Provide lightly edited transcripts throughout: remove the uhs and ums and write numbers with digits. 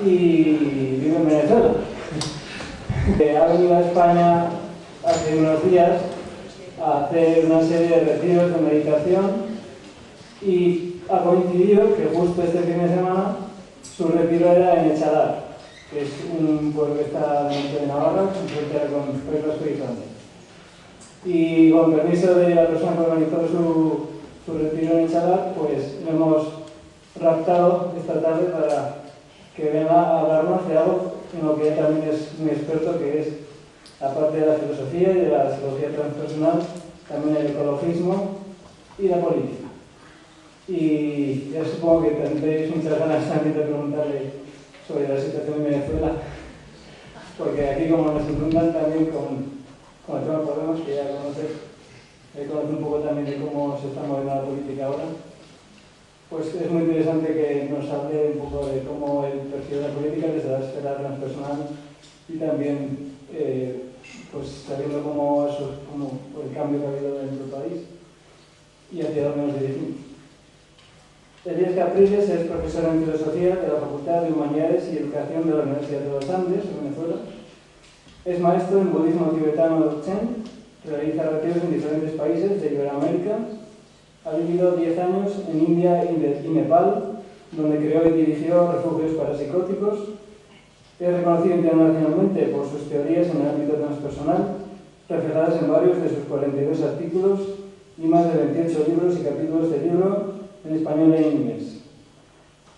y vive en Venezuela. Ha venido a España hace unos días a hacer una serie de retiros de meditación y ha coincidido que justo este fin de semana su retiro era en Echalar, que es un pueblo que está dentro de Navarra, en frontera con País Vasco y Francia. Y con permiso de la persona que organizó su retiro en Echalar, pues lo hemos raptado esta tarde para que venga a hablarnos de algo en lo que él también es muy experto, que es, aparte de la filosofía y de la psicología transpersonal, también el ecologismo y la política. Y ya supongo que tendréis muchas ganas también de preguntarle sobre la situación en Venezuela, porque aquí como nos inundan también con el tema de Podemos, que ya conoce un poco también de cómo se está moviendo la política ahora, pues es muy interesante que nos hable un poco de cómo él percibe la política desde la esfera transpersonal y también pues sabiendo cómo el cambio que ha habido en nuestro país y hacia dónde nos dirigimos. Elías Capriles es profesor en Filosofía de la Facultad de Humanidades y Educación de la Universidad de los Andes, en Venezuela. Es maestro en budismo tibetano Chen, realiza retiros en diferentes países de Iberoamérica. Ha vivido 10 años en India y Nepal, donde creó y dirigió refugios parapsicóticos. Es reconocido internacionalmente por sus teorías en el ámbito transpersonal, reflejadas en varios de sus 42 artículos y más de 28 libros y capítulos de libro en español e inglés.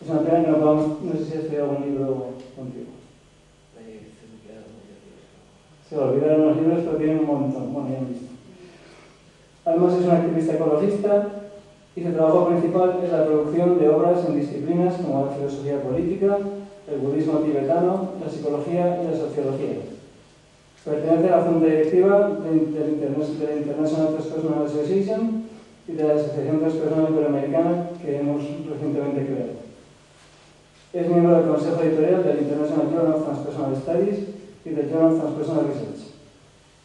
Es una pena que no podamos, no sé si has estudiado algún libro contigo. Se olvidaron los libros, pero tienen un montón. Bueno, ya han visto. Además es un activista ecologista y su trabajo principal es la producción de obras en disciplinas como la filosofía política, el budismo tibetano, la psicología y la sociología. Pertenece a la junta directiva del International Transpersonal Association y de la Asociación Transpersonal Iberoamericana que hemos recientemente creado. Es miembro del consejo editorial del International Journal of Transpersonal Studies y del Journal of Transpersonal Research.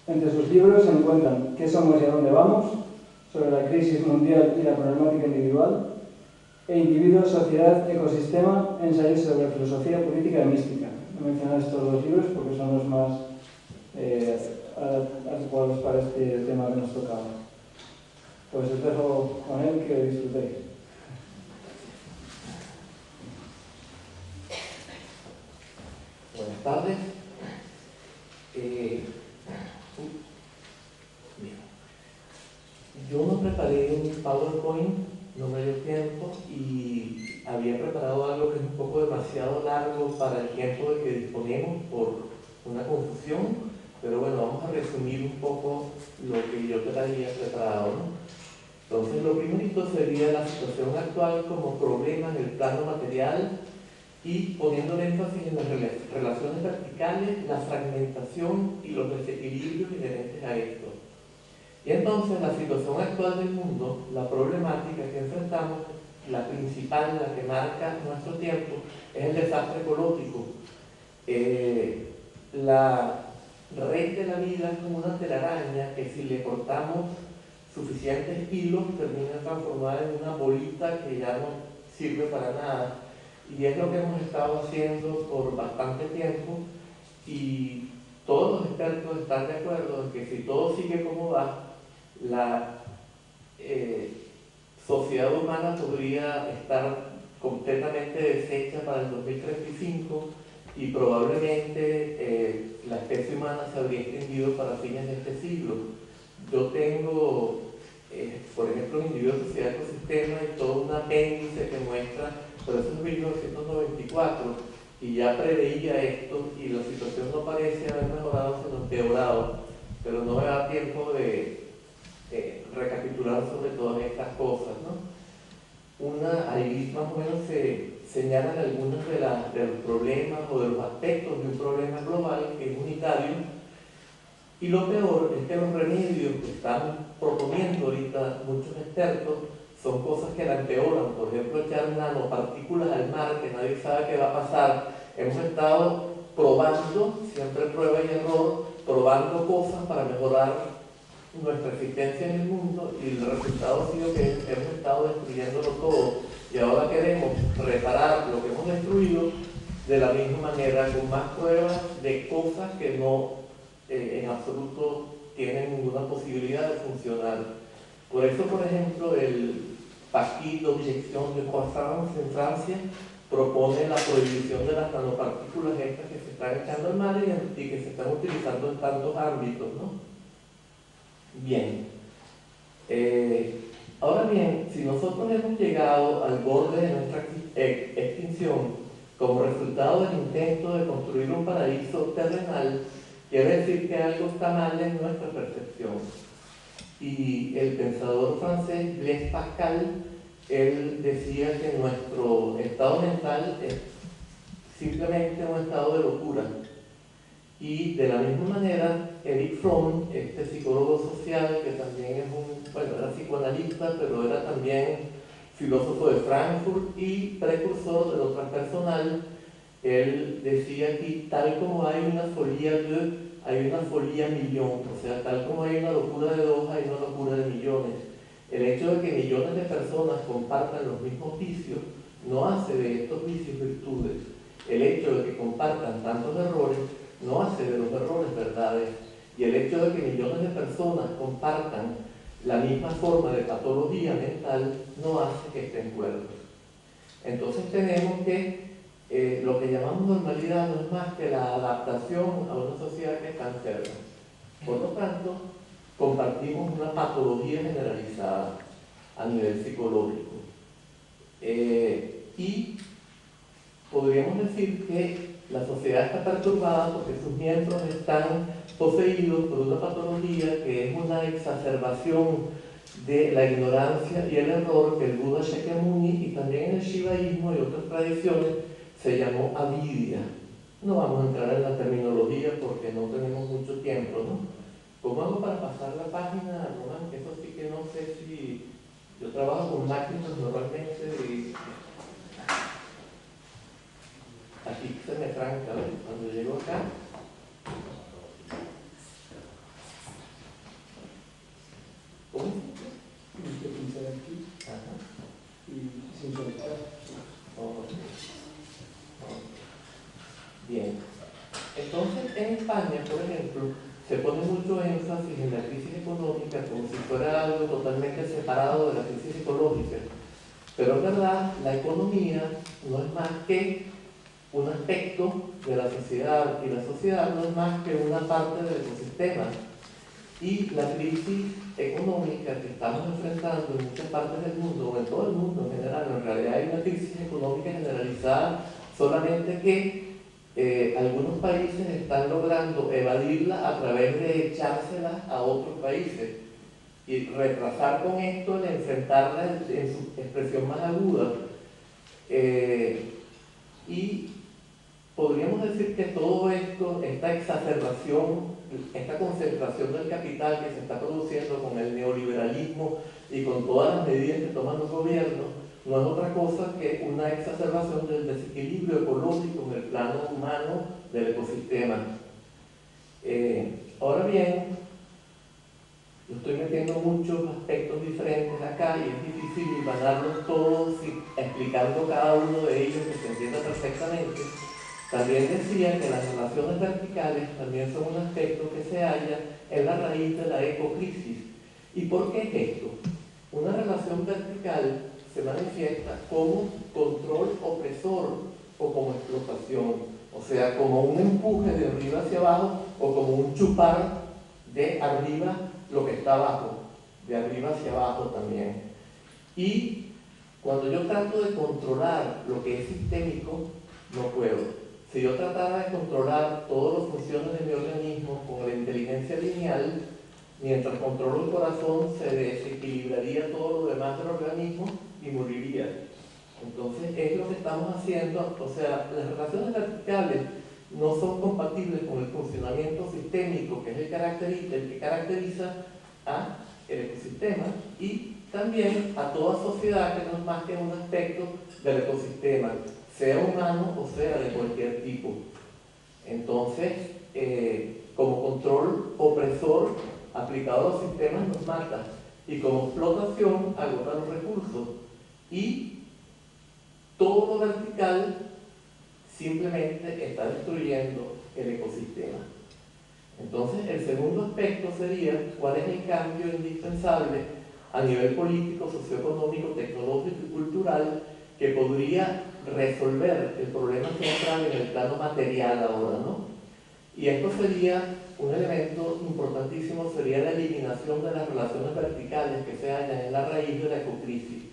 Entre sus libros se encuentran ¿Qué somos y a dónde vamos?, sobre la crisis mundial y la problemática individual, e Individuo, sociedad, ecosistema, ensayos sobre filosofía, política y mística. He mencionado estos dos libros porque son los más adecuados para este tema que nos tocaba. Pues os dejo con él, que disfrutéis. Buenas tardes. Yo no preparé un PowerPoint, no me dio tiempo y había preparado algo que es un poco demasiado largo para el tiempo de que disponemos por una confusión, pero bueno, vamos a resumir un poco lo que yo traía preparado, ¿no? Entonces, lo primerito sería la situación actual como problema en el plano material y poniendo el énfasis en las relaciones verticales, la fragmentación y los desequilibrios inherentes a esto. Y entonces la situación actual del mundo, la problemática que enfrentamos, la principal, la que marca nuestro tiempo, es el desastre ecológico. La red de la vida es como una telaraña que si le cortamos suficientes hilos termina transformada en una bolita que ya no sirve para nada. Y es lo que hemos estado haciendo por bastante tiempo y todos los expertos están de acuerdo en que si todo sigue como va, la sociedad humana podría estar completamente deshecha para el 2035 y probablemente la especie humana se habría extinguido para fines de este siglo. Yo tengo, por ejemplo, un individuo de sociedad ecosistema y todo un apéndice que muestra, pero eso es 1994 y ya preveía esto y la situación no parece haber mejorado sino empeorado, pero no me da tiempo de recapitular sobre todas estas cosas, ¿no? Ahí más o menos se señalan algunos de los problemas o de los aspectos de un problema global que es unitario, y lo peor es que los remedios que están proponiendo ahorita muchos expertos son cosas que la empeoran. Por ejemplo, echar nanopartículas al mar, que nadie sabe qué va a pasar. Hemos estado probando, siempre prueba y error, probando cosas para mejorar nuestra existencia en el mundo y el resultado ha sido que hemos estado destruyéndolo todo y ahora queremos reparar lo que hemos destruido de la misma manera, con más pruebas de cosas que no en absoluto tienen ninguna posibilidad de funcionar. Por eso, por ejemplo, el Parti d'Objection de Croissance en Francia propone la prohibición de las nanopartículas estas que se están echando al mar y que se están utilizando en tantos ámbitos, ¿no? Bien. Ahora bien, si nosotros hemos llegado al borde de nuestra extinción como resultado del intento de construir un paraíso terrenal, quiere decir que algo está mal en nuestra percepción. Y el pensador francés Blaise Pascal, él decía que nuestro estado mental es simplemente un estado de locura. Y de la misma manera, Erich Fromm, este psicólogo social, que también es bueno, era psicoanalista, pero era también filósofo de Frankfurt y precursor de lo transpersonal, él decía aquí, tal como hay una folía hay una folía millón, o sea, tal como hay una locura de dos, hay una locura de millones. El hecho de que millones de personas compartan los mismos vicios no hace de estos vicios virtudes. El hecho de que compartan tantos errores no hace de los errores verdades. Y el hecho de que millones de personas compartan la misma forma de patología mental no hace que estén cuerdos. Entonces tenemos que lo que llamamos normalidad no es más que la adaptación a una sociedad que está enferma. Por lo tanto, compartimos una patología generalizada a nivel psicológico. Y podríamos decir que la sociedad está perturbada porque sus miembros están poseídos por una patología que es una exacerbación de la ignorancia y el error que el Buda Shakyamuni y también en el shivaísmo y otras tradiciones se llamó avidia. No vamos a entrar en la terminología porque no tenemos mucho tiempo, ¿no? ¿Cómo hago para pasar la página, Román? Eso sí que no sé si... Yo trabajo con máquinas normalmente y... Aquí se me tranca, ¿ves? Cuando llego acá... ¿Cómo? Tienes que pinchar aquí. Ajá. Y sin soltar. Bien. Entonces, en España, por ejemplo, se pone mucho énfasis en la crisis económica como si fuera algo totalmente separado de la crisis ecológica. Pero en verdad, la economía no es más que un aspecto de la sociedad, y la sociedad no es más que una parte del ecosistema. Y la crisis económica que estamos enfrentando en muchas partes del mundo, o en todo el mundo en general, en realidad hay una crisis económica generalizada, solamente que algunos países están logrando evadirla a través de echárselas a otros países y retrasar con esto el enfrentarla en su expresión más aguda. Y podríamos decir que todo esto, esta exacerbación, esta concentración del capital que se está produciendo con el neoliberalismo y con todas las medidas que toman los gobiernos, no es otra cosa que una exacerbación del desequilibrio ecológico en el plano humano del ecosistema. Ahora bien, yo estoy metiendo muchos aspectos diferentes acá y es difícil hilvanarlos todos explicando cada uno de ellos que se entienda perfectamente. También decía que las relaciones verticales también son un aspecto que se halla en la raíz de la ecocrisis. ¿Y por qué es esto? Una relación vertical se manifiesta como control opresor o como explotación, o sea, como un empuje de arriba hacia abajo o como un chupar de arriba lo que está abajo, de arriba hacia abajo también. Y cuando yo trato de controlar lo que es sistémico, no puedo. Si yo tratara de controlar todas las funciones de mi organismo con la inteligencia lineal, mientras controlo el corazón se desequilibraría todo lo demás del organismo y moriría. Entonces es lo que estamos haciendo, o sea, las relaciones verticales no son compatibles con el funcionamiento sistémico que es el que caracteriza a el ecosistema y también a toda sociedad que no es más que un aspecto del ecosistema, sea humano o sea de cualquier tipo. Entonces, como control opresor aplicado a los sistemas nos mata y como explotación agota los recursos y todo lo vertical simplemente está destruyendo el ecosistema. Entonces, el segundo aspecto sería cuál es el cambio indispensable a nivel político, socioeconómico, tecnológico y cultural que podría resolver el problema central en el plano material ahora, ¿no? Y esto sería un elemento importantísimo, sería la eliminación de las relaciones verticales que se hallan en la raíz de la ecocrisis.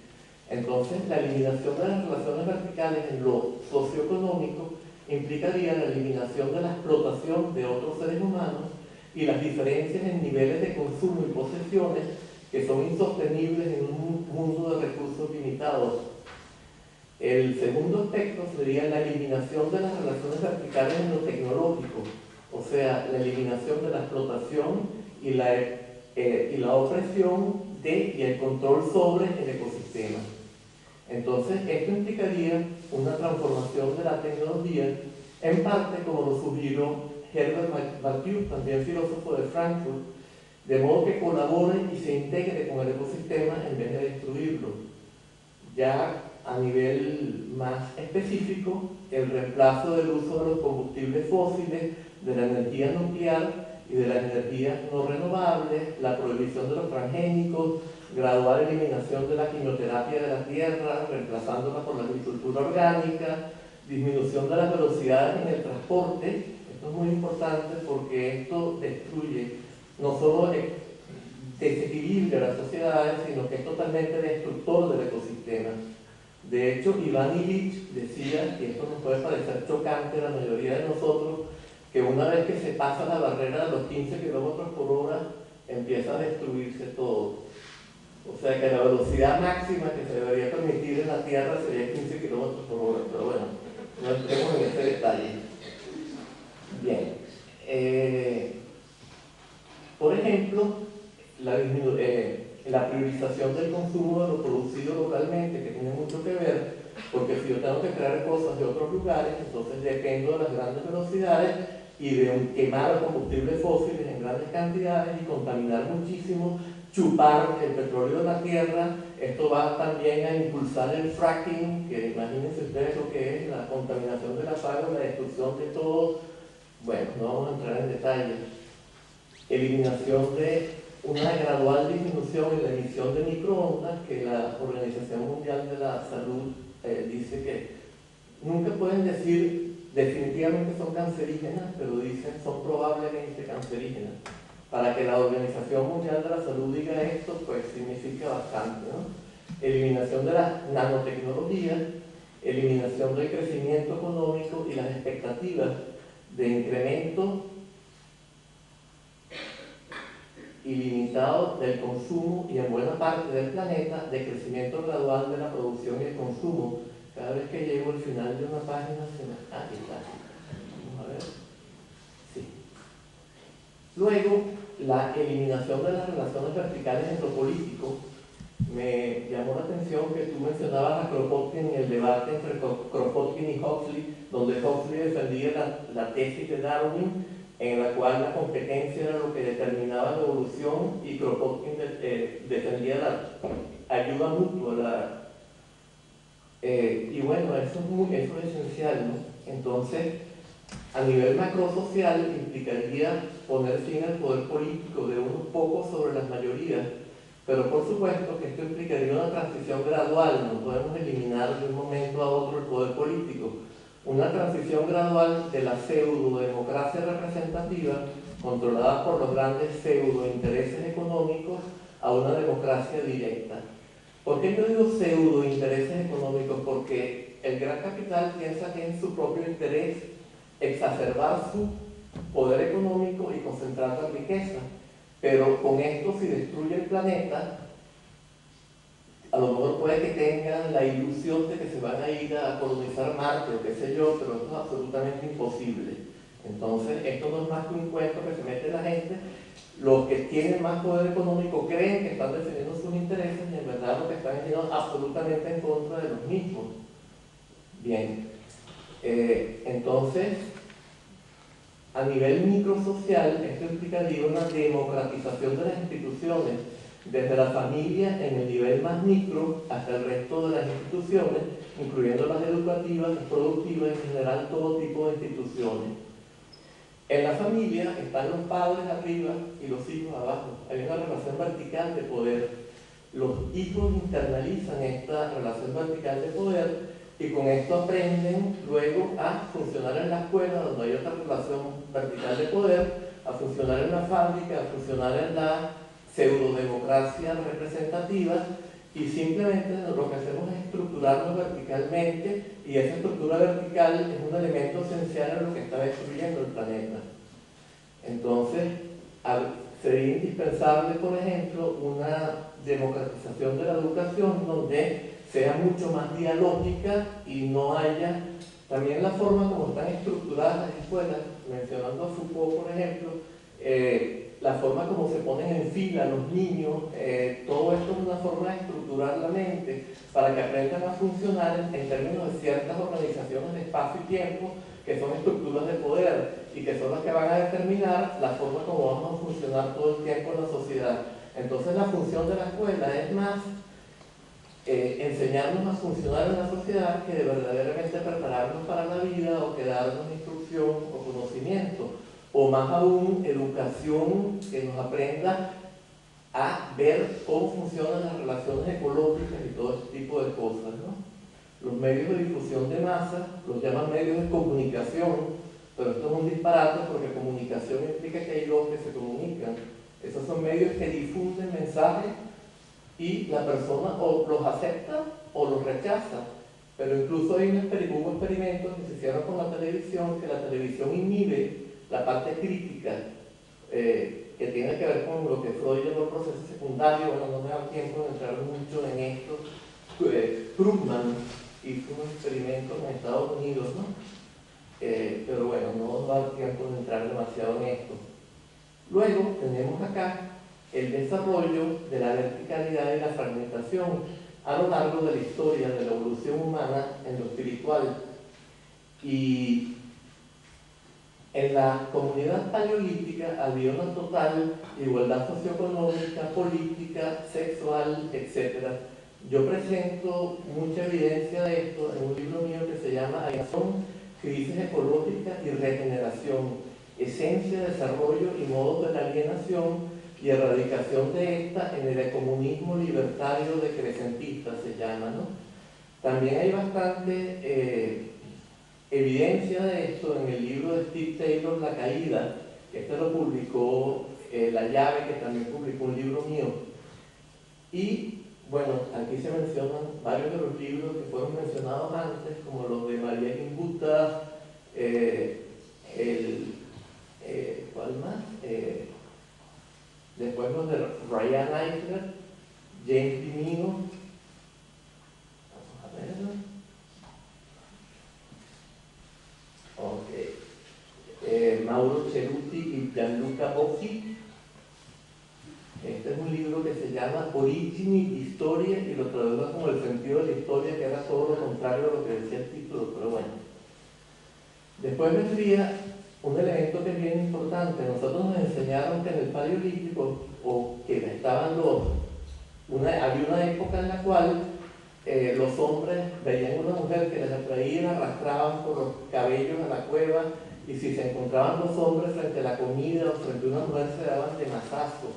Entonces, la eliminación de las relaciones verticales en lo socioeconómico implicaría la eliminación de la explotación de otros seres humanos y las diferencias en niveles de consumo y posesiones que son insostenibles en un mundo de recursos limitados. El segundo aspecto sería la eliminación de las relaciones verticales en lo tecnológico, o sea, la eliminación de la explotación y la opresión y el control sobre el ecosistema. Entonces, esto implicaría una transformación de la tecnología, en parte como lo sugirió Herbert Marcuse, también filósofo de Frankfurt, de modo que colabore y se integre con el ecosistema en vez de destruirlo. Ya a nivel más específico, el reemplazo del uso de los combustibles fósiles, de la energía nuclear y de las energías no renovables, la prohibición de los transgénicos, gradual eliminación de la quimioterapia de la tierra, reemplazándola por la agricultura orgánica, disminución de las velocidades en el transporte. Esto es muy importante porque esto destruye, no solo desequilibra las sociedades, sino que es totalmente destructor del ecosistema. De hecho, Iván Illich decía, y esto nos puede parecer chocante a la mayoría de nosotros, que una vez que se pasa la barrera de los 15 kilómetros por hora, empieza a destruirse todo. O sea que la velocidad máxima que se debería permitir en la Tierra sería 15 kilómetros por hora, pero bueno, no entremos en ese detalle. Bien. Por ejemplo, la priorización del consumo de lo producido localmente, que tiene mucho que ver, porque si yo tengo que traer cosas de otros lugares, entonces dependo de las grandes velocidades y de quemar combustibles fósiles en grandes cantidades y contaminar muchísimo, chupar el petróleo de la tierra. Esto va también a impulsar el fracking, que imagínense ustedes lo que es la contaminación de las aguas, la destrucción de todo. Bueno, no vamos a entrar en detalles. Eliminación de una gradual disminución en la emisión de microondas, que la Organización Mundial de la Salud dice que nunca pueden decir definitivamente son cancerígenas, pero dicen son probablemente cancerígenas. Para que la Organización Mundial de la Salud diga esto, pues significa bastante, ¿no? Eliminación de la nanotecnología, eliminación del crecimiento económico y las expectativas de incremento ilimitado del consumo y en buena parte del planeta de crecimiento gradual de la producción y el consumo. Cada vez que llego al final de una página se me... Aquí está. Vamos a ver. Sí. Luego, la eliminación de las relaciones verticales en lo político. Me llamó la atención que tú mencionabas a Kropotkin en el debate entre Kropotkin y Huxley, donde Huxley defendía la tesis de Darwin, en la cual la competencia era lo que determinaba la evolución, y Kropotkin defendía la ayuda mutua. Y bueno, eso es esencial, ¿no? Entonces, a nivel macrosocial implicaría poner fin al poder político de unos pocos sobre las mayorías, pero por supuesto que esto implicaría una transición gradual. No podemos eliminar de un momento a otro el poder político. Una transición gradual de la pseudo-democracia representativa, controlada por los grandes pseudo-intereses económicos, a una democracia directa. ¿Por qué yo digo pseudo-intereses económicos? Porque el gran capital piensa que en su propio interés exacerbar su poder económico y concentrar la riqueza. Pero con esto, si destruye el planeta, a lo mejor puede que tengan la ilusión de que se van a ir a colonizar Marte o qué sé yo, pero esto es absolutamente imposible. Entonces, esto no es más que un cuento que se mete la gente. Los que tienen más poder económico creen que están defendiendo sus intereses y en verdad lo que están haciendo absolutamente en contra de los mismos. Bien, entonces, a nivel microsocial, esto implicaría una democratización de las instituciones. desde la familia en el nivel más micro hasta el resto de las instituciones, incluyendo las educativas, las productivas, en general todo tipo de instituciones. En la familia están los padres arriba y los hijos abajo. Hay una relación vertical de poder. Los hijos internalizan esta relación vertical de poder y con esto aprenden luego a funcionar en la escuela, donde hay otra relación vertical de poder, a funcionar en la fábrica, a funcionar en la pseudodemocracia representativa, y simplemente lo que hacemos es estructurarnos verticalmente, y esa estructura vertical es un elemento esencial en lo que está destruyendo el planeta. Entonces, sería indispensable, por ejemplo, una democratización de la educación donde sea mucho más dialógica y no haya también la forma como están estructuradas las escuelas, mencionando a Foucault, por ejemplo, la forma como se ponen en fila los niños, todo esto es una forma de estructurar la mente para que aprendan a funcionar en términos de ciertas organizaciones de espacio y tiempo que son estructuras de poder y que son las que van a determinar la forma como vamos a funcionar todo el tiempo en la sociedad. Entonces la función de la escuela es más enseñarnos a funcionar en la sociedad que de verdaderamente prepararnos para la vida o que darnos instrucción o conocimiento, o más aún educación que nos aprenda a ver cómo funcionan las relaciones ecológicas y todo ese tipo de cosas, ¿no? Los medios de difusión de masa los llaman medios de comunicación, pero esto es un disparate porque comunicación implica que hay dos que se comunican. Esos son medios que difunden mensajes y la persona o los acepta o los rechaza. Pero incluso hubo experimentos que se hicieron con la televisión, que la televisión inhibe la parte crítica, que tiene que ver con lo que Freud llamó el proceso secundario. Bueno, no me da tiempo de entrar mucho en esto. Krugman hizo un experimento en Estados Unidos, ¿no? Pero bueno, no nos da tiempo de entrar demasiado en esto. Luego tenemos acá el desarrollo de la verticalidad y la fragmentación a lo largo de la historia de la evolución humana en lo espiritual. Y en la comunidad paleolítica había una total igualdad socioeconómica, política, sexual, etc. Yo presento mucha evidencia de esto en un libro mío que se llama Alienación, Crisis Ecológica y Regeneración, Esencia, Desarrollo y Modos de la Alienación y Erradicación de esta en el ecomunismo libertario decrecentista, se llama, ¿no? También hay bastante evidencia de esto en el libro de Steve Taylor, La Caída. Este lo publicó La Llave, que también publicó un libro mío. Y bueno, aquí se mencionan varios de los libros que fueron mencionados antes, como los de María Gimbuta, ¿cuál más? Después los de Ryan Eisler, James Dimino. Vamos a verlo. Ok. Mauro Ceruti y Gianluca Bocchi. Este es un libro que se llama Origini di Historia y lo tradujo como el sentido de la historia, que era todo lo contrario a lo que decía el título, pero bueno. Después vendría un elemento que es bien importante. Nosotros nos enseñaron que en el Paleolítico, o que estaban había una época en la cual los hombres veían una mujer que les atraía y la arrastraban por los cabellos a la cueva, y si se encontraban dos hombres frente a la comida o frente a una mujer se daban de mazazo.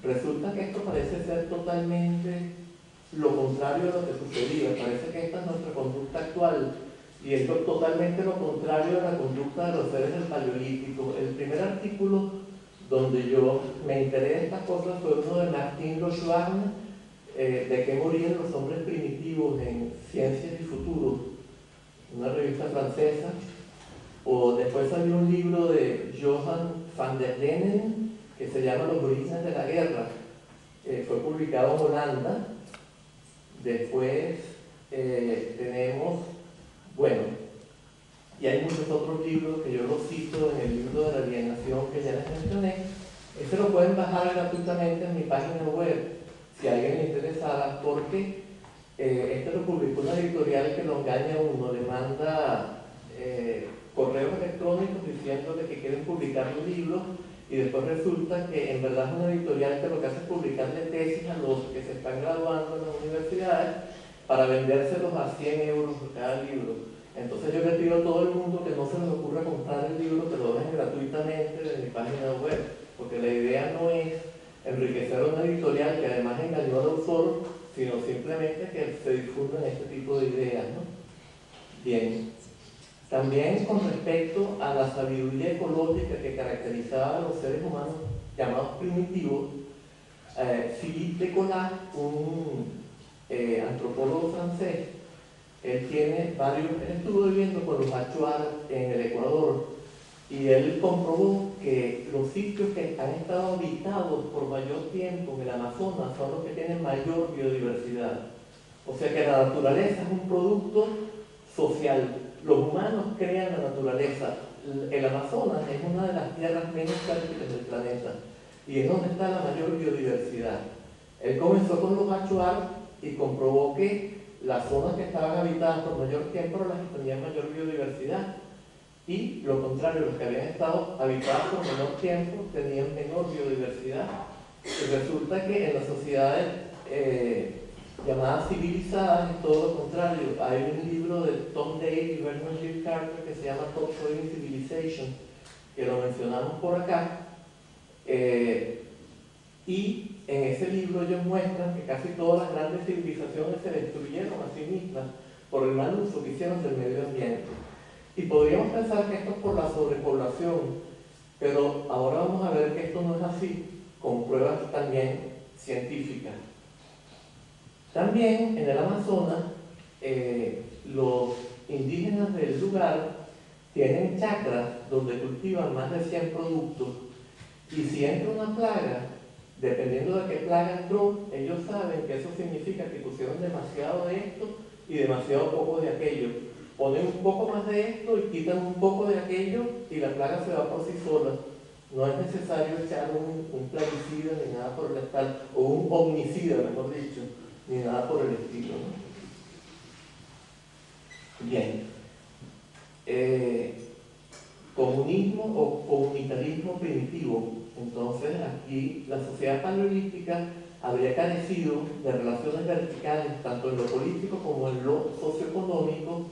Resulta que esto parece ser totalmente lo contrario de lo que sucedía. Parece que esta es nuestra conducta actual, y esto es totalmente lo contrario de la conducta de los seres del Paleolítico. El primer artículo donde yo me enteré de estas cosas fue uno de Martin Lochwarn, de qué morían los hombres primitivos en Ciencias y Futuro, una revista francesa. O después salió un libro de Johan van der Lenen que se llama Los orígenes de la guerra, fue publicado en Holanda. Después tenemos, bueno, y hay muchos otros libros que yo los cito en el libro de la alienación que ya les mencioné. Este lo pueden bajar gratuitamente en mi página web, si a alguien le interesara, porque este lo publicó una editorial que lo engaña a uno, le manda correos electrónicos diciéndole que quieren publicar un libro, y después resulta que en verdad es una editorial que lo que hace es publicarle tesis a los que se están graduando en las universidades para vendérselos a 100 euros por cada libro. Entonces yo le pido a todo el mundo que no se les ocurra comprar el libro, que lo dejen gratuitamente de mi página web, porque la idea no es enriquecer a una editorial que además engañó al autor, sino simplemente que se difundan este tipo de ideas, ¿no? Bien. También con respecto a la sabiduría ecológica que caracterizaba a los seres humanos llamados primitivos, Philippe de Colas, un antropólogo francés, él estuvo viviendo con los Achuar en el Ecuador, y él comprobó que los sitios que han estado habitados por mayor tiempo en el Amazonas son los que tienen mayor biodiversidad. O sea que la naturaleza es un producto social. Los humanos crean la naturaleza. El Amazonas es una de las tierras menos fértiles del planeta y es donde está la mayor biodiversidad. Él comenzó con los Achuar y comprobó que las zonas que estaban habitadas por mayor tiempo eran las que tenían mayor biodiversidad, y lo contrario, los que habían estado habitados por menor tiempo tenían menor biodiversidad. Y resulta que en las sociedades llamadas civilizadas es todo lo contrario. Hay un libro de Tom Dale y Vernon G. Carter que se llama Topsoil Civilization, que lo mencionamos por acá, y en ese libro ellos muestran que casi todas las grandes civilizaciones se destruyeron a sí mismas por el mal uso que hicieron del medio ambiente. Y podríamos pensar que esto es por la sobrepoblación, pero ahora vamos a ver que esto no es así, con pruebas también científicas. También en el Amazonas, los indígenas del lugar tienen chacras donde cultivan más de 100 productos, y si entra una plaga, dependiendo de qué plaga entró, ellos saben que eso significa que pusieron demasiado de esto y demasiado poco de aquello. Ponen un poco más de esto y quitan un poco de aquello y la plaga se va por sí sola. No es necesario echar un plaguicida ni nada por el estilo, o un omnicida, mejor dicho, ni nada por el estilo, ¿no? Bien. Comunismo o comunitarismo primitivo. Entonces aquí la sociedad paleolítica habría carecido de relaciones verticales tanto en lo político como en lo socioeconómico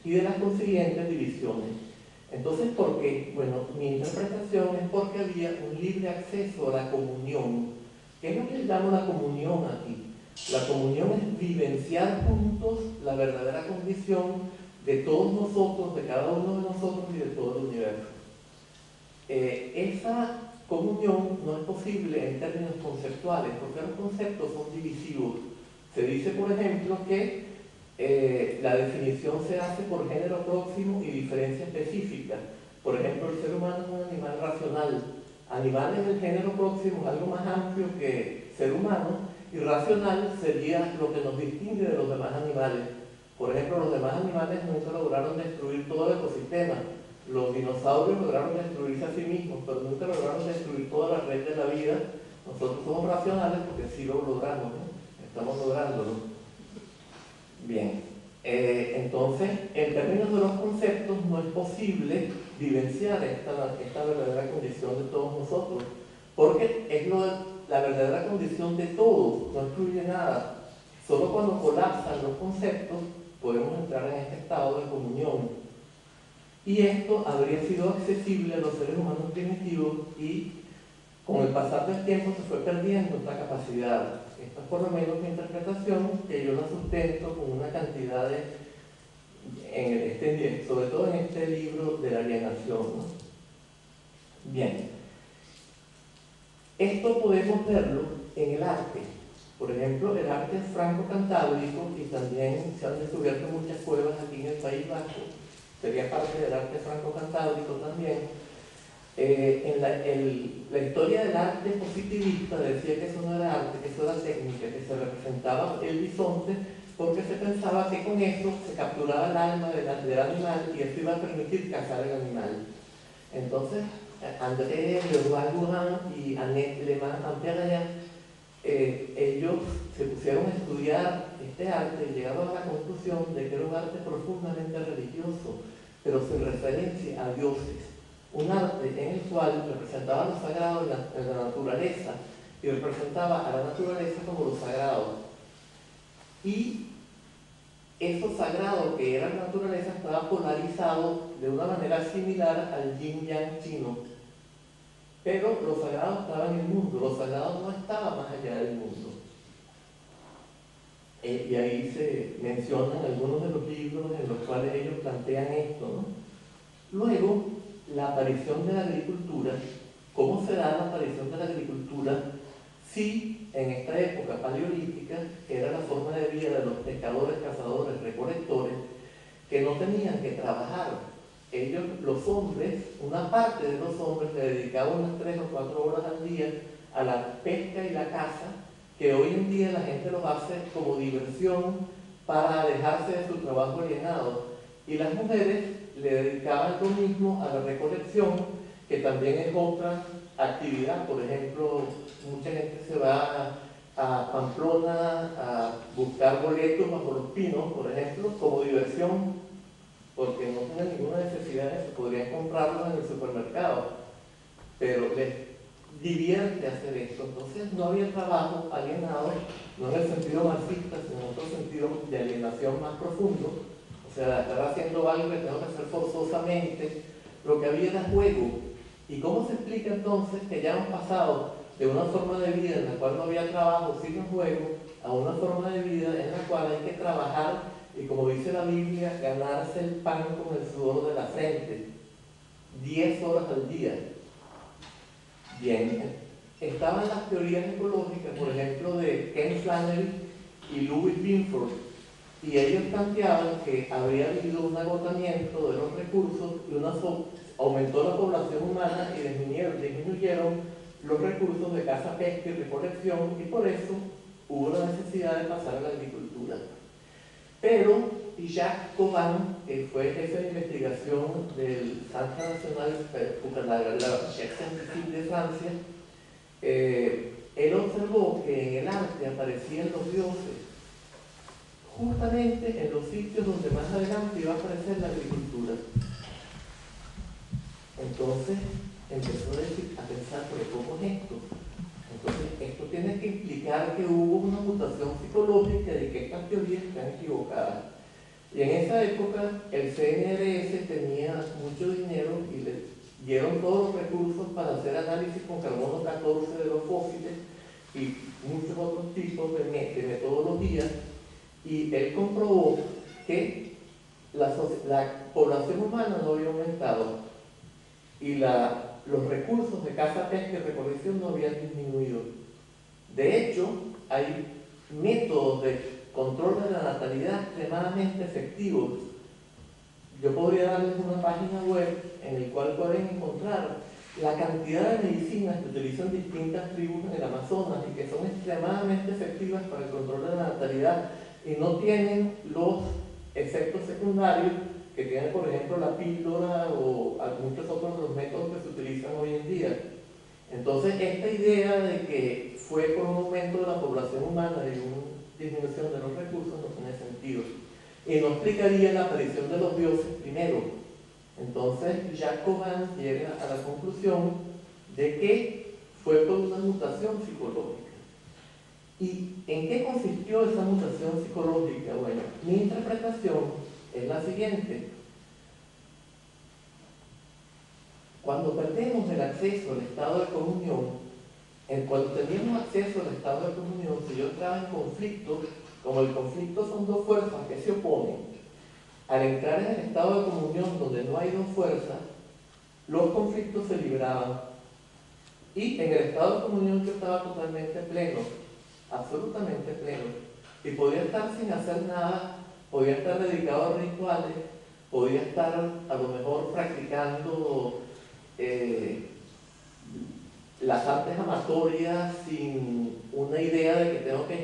y de las consiguientes divisiones. Entonces, ¿por qué? Bueno, mi interpretación es porque había un libre acceso a la comunión. ¿Qué es lo que llamo la comunión aquí? La comunión es vivenciar juntos la verdadera condición de todos nosotros, de cada uno de nosotros y de todo el universo. Esa comunión no es posible en términos conceptuales, porque los conceptos son divisivos. Se dice, por ejemplo, que la definición se hace por género próximo y diferencia específica. Por ejemplo, el ser humano es un animal racional. Animal es el género próximo, algo más amplio que ser humano, y racional sería lo que nos distingue de los demás animales. Por ejemplo, los demás animales nunca lograron destruir todo el ecosistema. Los dinosaurios lograron destruirse a sí mismos, pero nunca lograron destruir toda la red de la vida. Nosotros somos racionales porque sí lo logramos, ¿no? Estamos lográndolo. Bien, entonces, en términos de los conceptos, no es posible vivenciar esta verdadera condición de todos nosotros, porque es la verdadera condición de todos, no excluye nada. Solo cuando colapsan los conceptos podemos entrar en este estado de comunión. Y esto habría sido accesible a los seres humanos primitivos y con el pasar del tiempo se fue perdiendo esta capacidad. Esta es por lo menos mi interpretación, que yo la sustento con una cantidad sobre todo en este libro de la alienación, ¿no? Bien. Esto podemos verlo en el arte. Por ejemplo, el arte franco-cantábrico, y también se han descubierto muchas cuevas aquí en el País Vasco, sería parte del arte franco-cantábrico también. En la historia del arte positivista decía que eso no era arte, que eso era técnica, que se representaba el bisonte porque se pensaba que con eso se capturaba el alma del animal y eso iba a permitir cazar el animal. Entonces, André Leroy-Gourhan y Annette Lehmann-Ampérian, ellos se pusieron a estudiar este arte y llegaron a la conclusión de que era un arte profundamente religioso, pero sin referencia a dioses. un arte en el cual representaba lo sagrado en la naturaleza y representaba a la naturaleza como lo sagrado. Y eso sagrado que era la naturaleza estaba polarizado de una manera similar al yin-yang chino. Pero lo sagrado estaba en el mundo, lo sagrado no estaba más allá del mundo. Y ahí se mencionan algunos de los libros en los cuales ellos plantean esto, ¿no? Luego, la aparición de la agricultura. ¿Cómo se da la aparición de la agricultura? Si en esta época paleolítica, que era la forma de vida de los pescadores, cazadores, recolectores, que no tenían que trabajar. Ellos, los hombres, una parte de los hombres le dedicaban unas 3 o 4 horas al día a la pesca y la caza, que hoy en día la gente lo hace como diversión para alejarse de su trabajo alienado. Y las mujeres le dedicaban lo mismo a la recolección, que también es otra actividad. Por ejemplo, mucha gente se va a Pamplona a buscar boletos bajo los pinos, por ejemplo, como diversión, porque no tienen ninguna necesidad de eso, podrían comprarlos en el supermercado, pero les divierte hacer esto. Entonces no había trabajo alienado, no en el sentido marxista, sino en otro sentido de alienación más profundo. O sea, estar haciendo algo que tengo que hacer forzosamente. Lo que había era juego. ¿Y cómo se explica entonces que ya hemos pasado de una forma de vida en la cual no había trabajo sino juego a una forma de vida en la cual hay que trabajar y, como dice la Biblia, ganarse el pan con el sudor de la frente, 10 horas al día? Bien, estaban las teorías ecológicas, por ejemplo, de Ken Flannery y Louis Binford, y ellos planteaban que habría habido un agotamiento de los recursos y aumentó la población humana y disminuyeron los recursos de caza, pesca y recolección, y por eso hubo la necesidad de pasar a la agricultura. Pero Jacques Cauvin, que fue jefe de investigación del Centre National pour la Recherche Scientifique de Francia, él observó que en el arte aparecían los dioses justamente en los sitios donde más adelante iba a aparecer la agricultura. Entonces empezó a pensar, ¿pero cómo es esto? Entonces esto tiene que implicar que hubo una mutación psicológica de que estas teorías están equivocadas. Y en esa época el CNRS tenía mucho dinero y le dieron todos los recursos para hacer análisis con carbono 14 de los fósiles y muchos otros tipos de metodologías, y él comprobó que la población humana no había aumentado y los recursos de caza, pesca y recolección no habían disminuido. De hecho, hay métodos de control de la natalidad extremadamente efectivos. Yo podría darles una página web en la cual pueden encontrar la cantidad de medicinas que utilizan distintas tribus en el Amazonas y que son extremadamente efectivas para el control de la natalidad y no tienen los efectos secundarios que tiene, por ejemplo, la píldora o muchos otros de los métodos que se utilizan hoy en día. Entonces, esta idea de que fue por un aumento de la población humana y una disminución de los recursos no tiene sentido. Y no explicaría la aparición de los dioses primero. Entonces, Jacques Cauvin llega a la conclusión de que fue por una mutación psicológica. ¿Y en qué consistió esa mutación psicológica? Bueno, mi interpretación es la siguiente. Cuando perdemos el acceso al estado de comunión, cuando teníamos acceso al estado de comunión, si yo entraba en conflicto, como el conflicto son dos fuerzas que se oponen, al entrar en el estado de comunión donde no hay dos fuerzas, los conflictos se libraban. Y en el estado de comunión yo estaba totalmente pleno, absolutamente pleno, y podía estar sin hacer nada, podía estar dedicado a rituales, podía estar a lo mejor practicando las artes amatorias sin una idea de que tengo que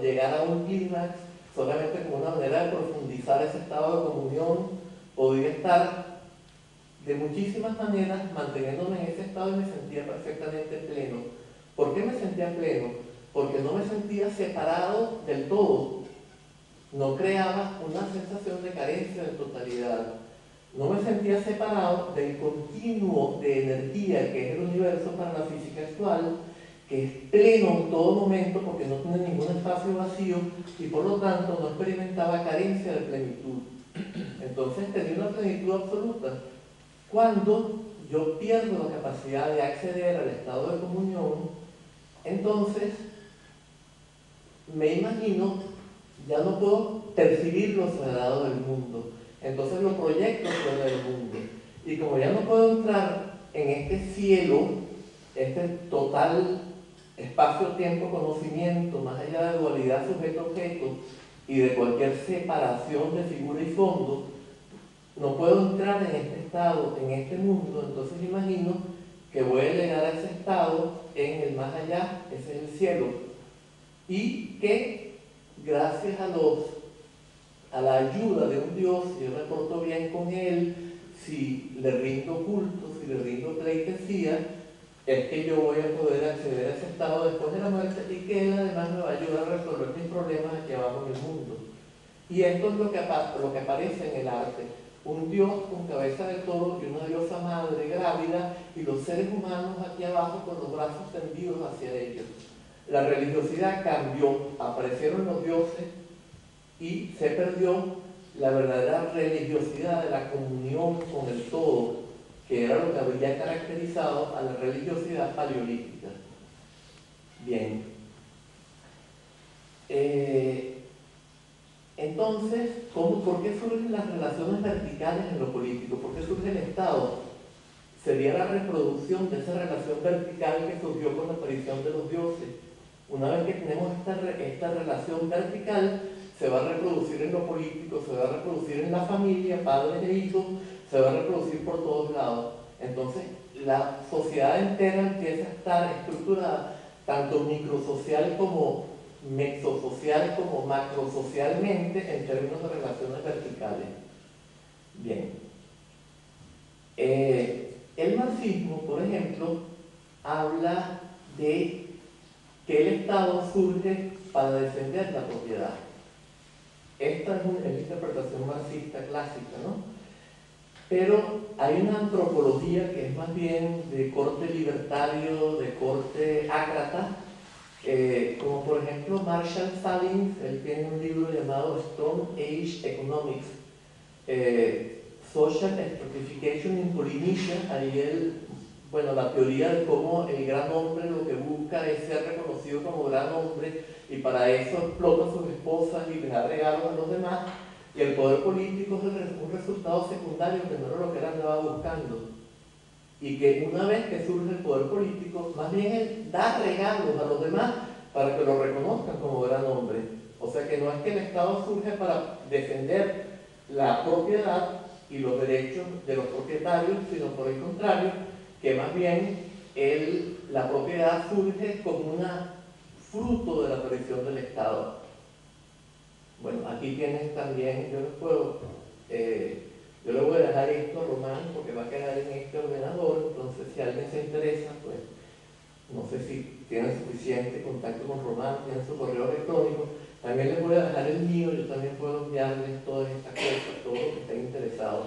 llegar a un clímax, solamente como una manera de profundizar ese estado de comunión. Podía estar de muchísimas maneras manteniéndome en ese estado y me sentía perfectamente pleno. ¿Por qué me sentía pleno? Porque no me sentía separado del todo. No creaba una sensación de carencia de totalidad. No me sentía estaría separado del continuo de energía que es el universo para la física actual, que es pleno en todo momento porque no tiene ningún espacio vacío y por lo tanto no experimentaba carencia de plenitud. Entonces tenía una plenitud absoluta. Cuando yo pierdo la capacidad de acceder al estado de comunión, entonces me imagino, ya no puedo percibir lo sagrado del mundo, entonces lo proyecto fuera del mundo. Y como ya no puedo entrar en este cielo, este total espacio-tiempo-conocimiento, más allá de dualidad sujeto-objeto y de cualquier separación de figura y fondo, no puedo entrar en este estado, en este mundo, entonces imagino que voy a llegar a ese estado en el más allá, ese es el cielo, y que gracias a la ayuda de un Dios, si yo me porto bien con Él, si le rindo culto, si le rindo pleitesía, es que yo voy a poder acceder a ese estado después de la muerte y que Él además me va a ayudar a resolver mis problemas aquí abajo en el mundo. Y esto es lo que aparece en el arte. Un Dios con cabeza de toro y una diosa madre grávida y los seres humanos aquí abajo con los brazos tendidos hacia ellos. La religiosidad cambió, aparecieron los dioses y se perdió la verdadera religiosidad de la comunión con el todo, que era lo que habría caracterizado a la religiosidad paleolítica. Bien. Entonces, ¿por qué surgen las relaciones verticales en lo político? ¿Por qué surge el Estado? Sería la reproducción de esa relación vertical que surgió con la aparición de los dioses. Una vez que tenemos esta relación vertical, se va a reproducir en lo político, se va a reproducir en la familia, padres e hijos, se va a reproducir por todos lados. Entonces, la sociedad entera empieza a estar estructurada tanto microsocial como mesosocial como macrosocialmente en términos de relaciones verticales. Bien. El marxismo, por ejemplo, habla de que el Estado surge para defender la propiedad. Esta es una interpretación marxista clásica, ¿no? Pero hay una antropología que es más bien de corte libertario, de corte ácrata, como por ejemplo Marshall Salins. Él tiene un libro llamado Stone Age Economics, Social Stratification in Polynesia. Ahí él, bueno, la teoría de cómo el gran hombre lo que busca es ser reconocido como gran hombre y para eso explota a sus esposas y les da regalos a los demás, y el poder político es un resultado secundario que no era lo que él andaba buscando. Y que una vez que surge el poder político, más bien él da regalos a los demás para que lo reconozcan como gran hombre. O sea que no es que el Estado surge para defender la propiedad y los derechos de los propietarios, sino por el contrario, que más bien la propiedad surge como un fruto de la aparición del Estado. Bueno, aquí tienes también, yo le voy a dejar esto a Román porque va a quedar en este ordenador, entonces si alguien se interesa, pues no sé si tienen suficiente contacto con Román, tienen su correo electrónico, también les voy a dejar el mío, yo también puedo enviarles todas estas cosas, todos los que estén interesados.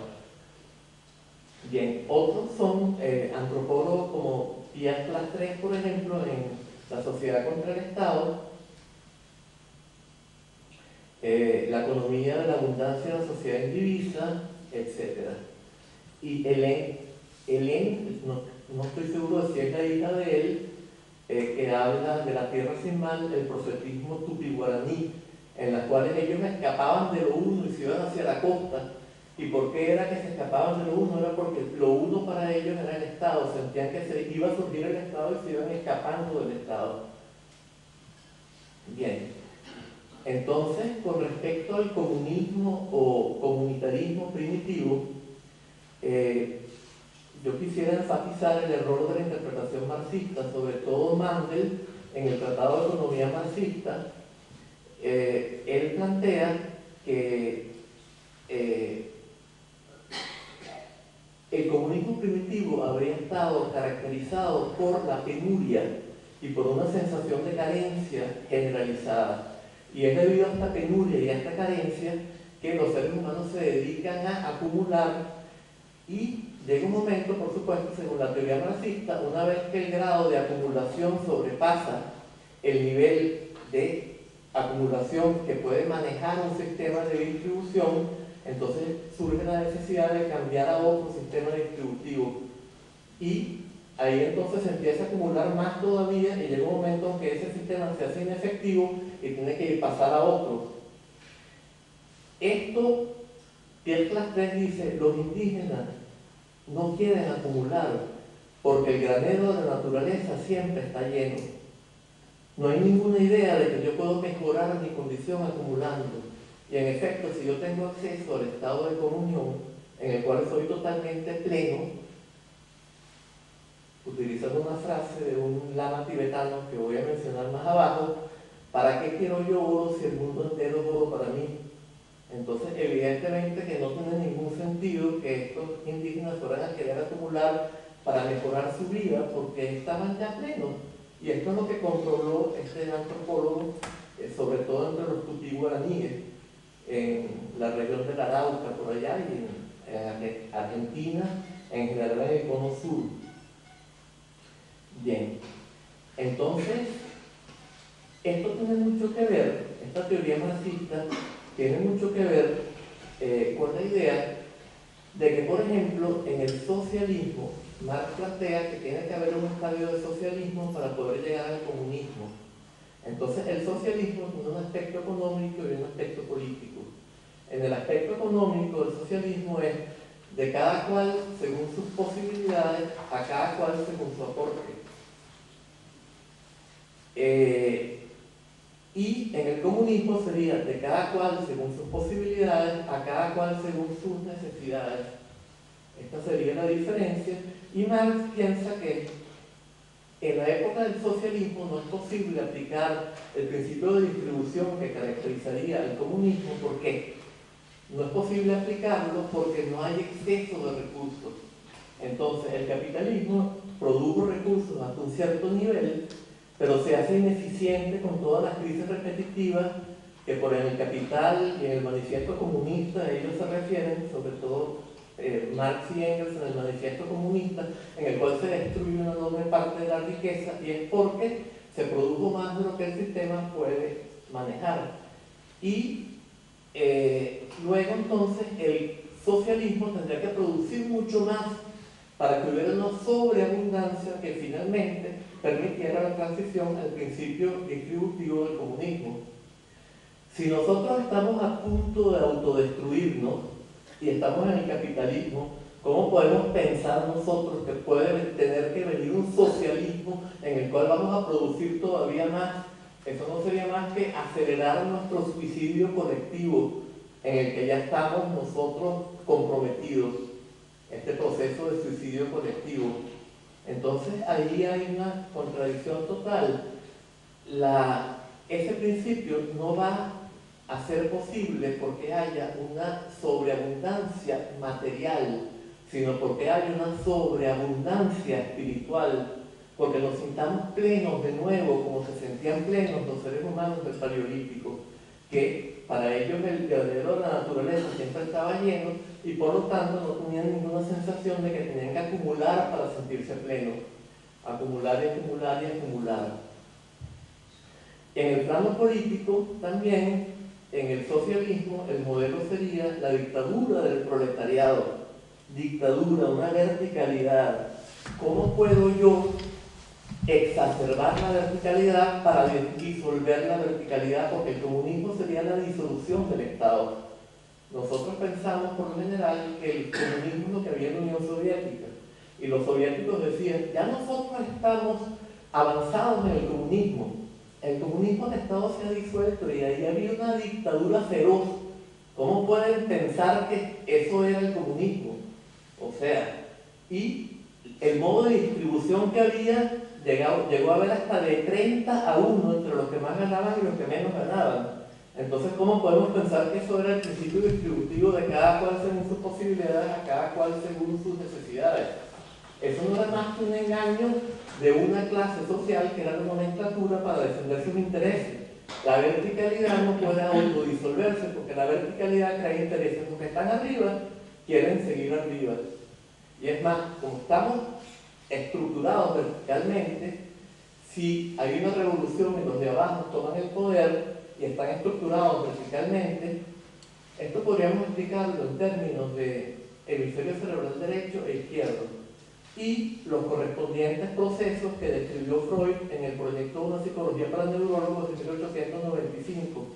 Bien, otros son antropólogos como Pierre Lastres, por ejemplo, en La sociedad contra el Estado, la economía de la abundancia de la sociedad indivisa, etc. Y Hélène, no estoy seguro de si es la hija de él, que habla de la tierra sin mal, el proselitismo tupi-guaraní, en las cuales ellos escapaban de lo uno y se iban hacia la costa. ¿Y por qué era que se escapaban de lo uno? Era porque lo uno para ellos era el Estado, sentían que se iba a surgir el Estado y se iban escapando del Estado. Bien. Entonces, con respecto al comunismo o comunitarismo primitivo, yo quisiera enfatizar el error de la interpretación marxista, sobre todo Mandel, en el Tratado de Economía Marxista. Él plantea que el comunismo primitivo habría estado caracterizado por la penuria y por una sensación de carencia generalizada. Y es debido a esta penuria y a esta carencia que los seres humanos se dedican a acumular Y llega un momento, por supuesto, según la teoría marxista, una vez que el grado de acumulación sobrepasa el nivel de acumulación que puede manejar un sistema de distribución, entonces surge la necesidad de cambiar a otro sistema distributivo. Y ahí entonces se empieza a acumular más todavía y llega un momento en que ese sistema se hace inefectivo y tiene que pasar a otro. Esto, Pierre Clastres dice, los indígenas no quieren acumular porque el granero de la naturaleza siempre está lleno. No hay ninguna idea de que yo puedo mejorar mi condición acumulando. Y en efecto, si yo tengo acceso al estado de comunión, en el cual soy totalmente pleno, utilizando una frase de un lama tibetano que voy a mencionar más abajo, ¿para qué quiero yo oro si el mundo entero es oro para mí? Entonces, evidentemente que no tiene ningún sentido que estos indígenas fueran a querer acumular para mejorar su vida, porque estaban ya plenos. Y esto es lo que controló este antropólogo, sobre todo entre los tupí guaraníes, en la región del Arauca, por allá, y en Argentina, en general en el cono sur. Bien, entonces, esto tiene mucho que ver, esta teoría marxista tiene mucho que ver con la idea de que, por ejemplo, en el socialismo, Marx plantea que tiene que haber un estadio de socialismo para poder llegar al comunismo. Entonces, el socialismo tiene un aspecto económico y un aspecto político. En el aspecto económico, el socialismo es de cada cual según sus posibilidades, a cada cual según su aporte. Y en el comunismo sería de cada cual según sus posibilidades, a cada cual según sus necesidades. Esta sería la diferencia. Y Marx piensa que en la época del socialismo no es posible aplicar el principio de distribución que caracterizaría al comunismo. ¿Por qué? No es posible aplicarlo porque no hay exceso de recursos. Entonces, el capitalismo produjo recursos hasta un cierto nivel, pero se hace ineficiente con todas las crisis repetitivas que por el Capital y en el Manifiesto Comunista ellos se refieren, sobre todo Marx y Engels en el Manifiesto Comunista, en el cual se destruye una enorme parte de la riqueza, y es porque se produjo más de lo que el sistema puede manejar. Y luego entonces el socialismo tendría que producir mucho más para que hubiera una sobreabundancia que finalmente permitiera la transición al principio distributivo del comunismo. Si nosotros estamos a punto de autodestruirnos y estamos en el capitalismo, ¿cómo podemos pensar nosotros que puede tener que venir un socialismo en el cual vamos a producir todavía más? Eso no sería más que acelerar nuestro suicidio colectivo en el que ya estamos nosotros comprometidos, este proceso de suicidio colectivo. Entonces ahí hay una contradicción total. Ese principio no va a ser posible porque haya una sobreabundancia material, sino porque hay una sobreabundancia espiritual, porque nos sintamos plenos de nuevo, como se sentían plenos los seres humanos del Paleolítico, que para ellos el granero de la naturaleza siempre estaba lleno y por lo tanto no tenían ninguna sensación de que tenían que acumular para sentirse plenos. Acumular y acumular y acumular. En el plano político también, en el socialismo, el modelo sería la dictadura del proletariado. Dictadura, una verticalidad. ¿Cómo puedo yo exacerbar la verticalidad para disolver la verticalidad? Porque el comunismo sería la disolución del Estado. Nosotros pensamos por lo general que el comunismo es lo que había en la Unión Soviética. Y los soviéticos decían, ya nosotros estamos avanzados en el comunismo. El comunismo de Estado se ha disuelto y ahí había una dictadura feroz. ¿Cómo pueden pensar que eso era el comunismo? O sea, y el modo de distribución que había llegó a haber hasta de 30 a 1 entre los que más ganaban y los que menos ganaban. Entonces, ¿cómo podemos pensar que eso era el principio distributivo de cada cual según sus posibilidades, a cada cual según sus necesidades? Eso no era más que un engaño de una clase social que era la nomenclatura para defender sus intereses. La verticalidad no puede autodisolverse porque la verticalidad crea intereses. Los que están arriba quieren seguir arriba Y es más, como estamos estructurados verticalmente, si hay una revolución y los de abajo toman el poder y están estructurados verticalmente, esto podríamos explicarlo en términos de hemisferio cerebral derecho e izquierdo y los correspondientes procesos que describió Freud en el proyecto de una psicología para neurólogos de 1895.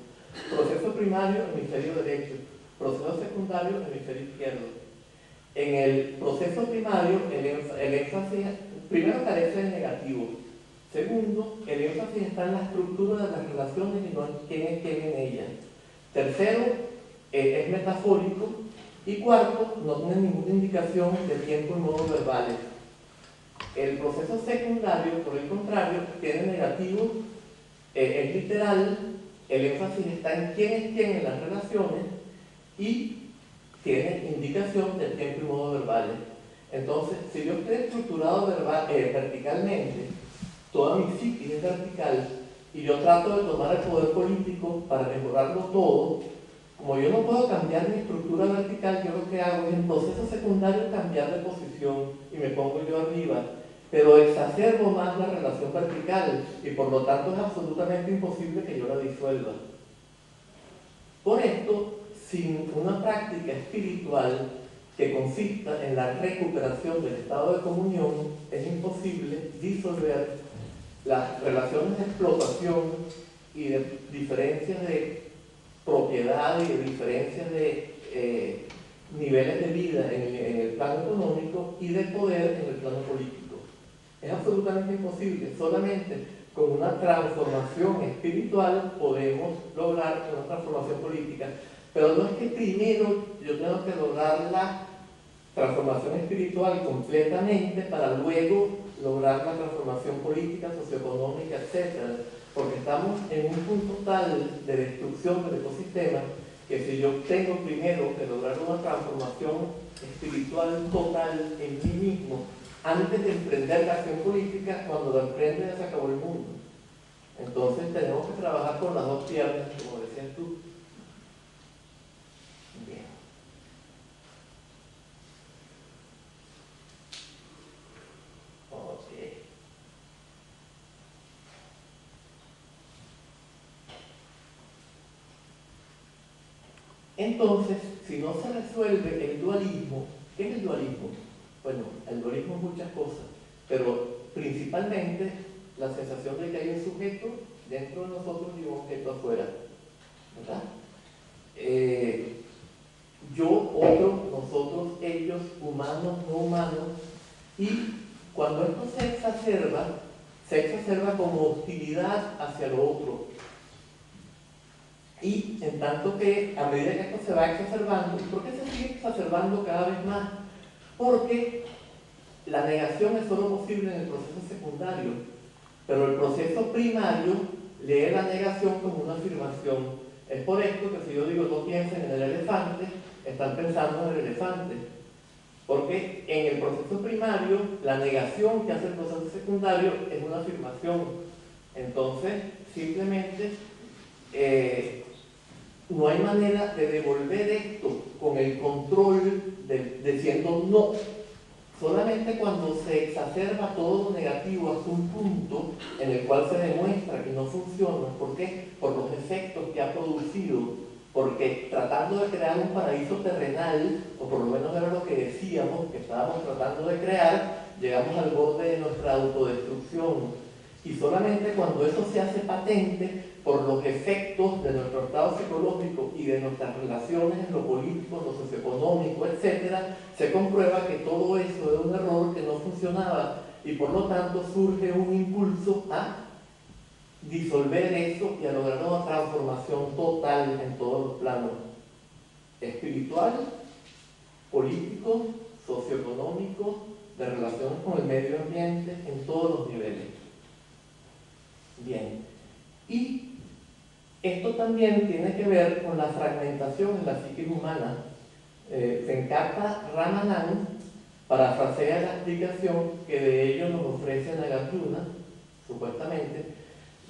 Proceso primario, hemisferio derecho. Proceso secundario, hemisferio izquierdo. En el proceso primario, el énfasis primero carece de negativo. Segundo, el énfasis está en la estructura de las relaciones y no en quién es quién en ellas. Tercero, es metafórico. Y cuarto, no tiene ninguna indicación de tiempo y modos verbales. El proceso secundario, por el contrario, tiene negativo, es literal, el énfasis está en quién es quién en las relaciones y tiene indicación del tiempo y modos verbales. Entonces, si yo estoy estructurado verticalmente, toda mi psiquis es vertical y yo trato de tomar el poder político para mejorarlo todo, como yo no puedo cambiar mi estructura vertical, yo lo que hago es en proceso secundario cambiar de posición y me pongo yo arriba, pero exacerbo más la relación vertical y por lo tanto es absolutamente imposible que yo la disuelva. Por esto, sin una práctica espiritual que consista en la recuperación del estado de comunión, es imposible disolver las relaciones de explotación y de diferencias de propiedad y de diferencias de niveles de vida en el plano económico y de poder en el plano político. Es absolutamente imposible. Solamente con una transformación espiritual podemos lograr una transformación política. Pero no es que primero yo tengo que lograr la transformación espiritual completamente para luego lograr la transformación política, socioeconómica, etc. Porque estamos en un punto tal de destrucción del ecosistema que si yo tengo primero que lograr una transformación espiritual total en mí mismo, antes de emprender la acción política, cuando la emprende ya se acabó el mundo. Entonces tenemos que trabajar con las dos piernas, como decías tú. Bien. Ok. Entonces, si no se resuelve el dualismo, ¿qué es el dualismo? Bueno, el dualismo es muchas cosas, pero principalmente la sensación de que hay un sujeto dentro de nosotros y un objeto afuera, ¿verdad? Yo, otro, nosotros, ellos, humanos, no humanos, y cuando esto se exacerba como hostilidad hacia lo otro. Y en tanto que a medida que esto se va exacerbando, ¿y por qué se sigue exacerbando cada vez más? Porque la negación es solo posible en el proceso secundario, pero el proceso primario lee la negación como una afirmación. Es por esto que si yo digo no piensen en el elefante, están pensando en el elefante. Porque en el proceso primario, la negación que hace el proceso secundario es una afirmación. Entonces, simplemente no hay manera de devolver esto con el control diciendo no. Solamente cuando se exacerba todo lo negativo hasta un punto en el cual se demuestra que no funciona. ¿Por qué? Por los efectos que ha producido. Porque tratando de crear un paraíso terrenal, o por lo menos era lo que decíamos que estábamos tratando de crear, llegamos al borde de nuestra autodestrucción. Y solamente cuando eso se hace patente por los efectos de nuestro estado psicológico y de nuestras relaciones en lo político, en lo socioeconómico, etc., se comprueba que todo eso era un error que no funcionaba y por lo tanto surge un impulso a disolver eso y a lograr una transformación total en todos los planos: espiritual, político, socioeconómico, de relaciones con el medio ambiente, en todos los niveles. Bien, y esto también tiene que ver con la fragmentación en la psique humana. Se encarta Ramanand, parafrasea la explicación que de ello nos ofrece Nagarjuna, supuestamente: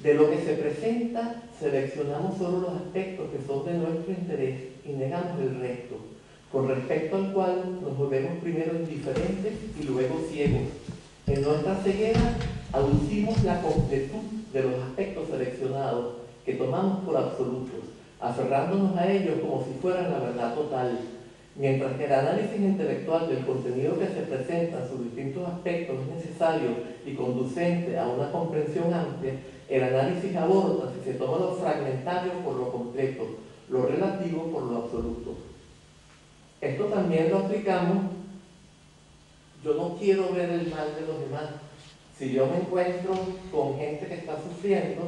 de lo que se presenta, seleccionamos solo los aspectos que son de nuestro interés y negamos el resto. con respecto al cual nos volvemos primero indiferentes y luego ciegos. En nuestra ceguera aducimos la completud de los aspectos seleccionados que tomamos por absolutos, aferrándonos a ellos como si fueran la verdad total, mientras que el análisis intelectual del contenido que se presenta en sus distintos aspectos es necesario y conducente a una comprensión amplia. El análisis aborta si se toma lo fragmentario por lo completo, lo relativo por lo absoluto. Esto también lo aplicamos. Yo no quiero ver el mal de los demás. Si yo me encuentro con gente que está sufriendo,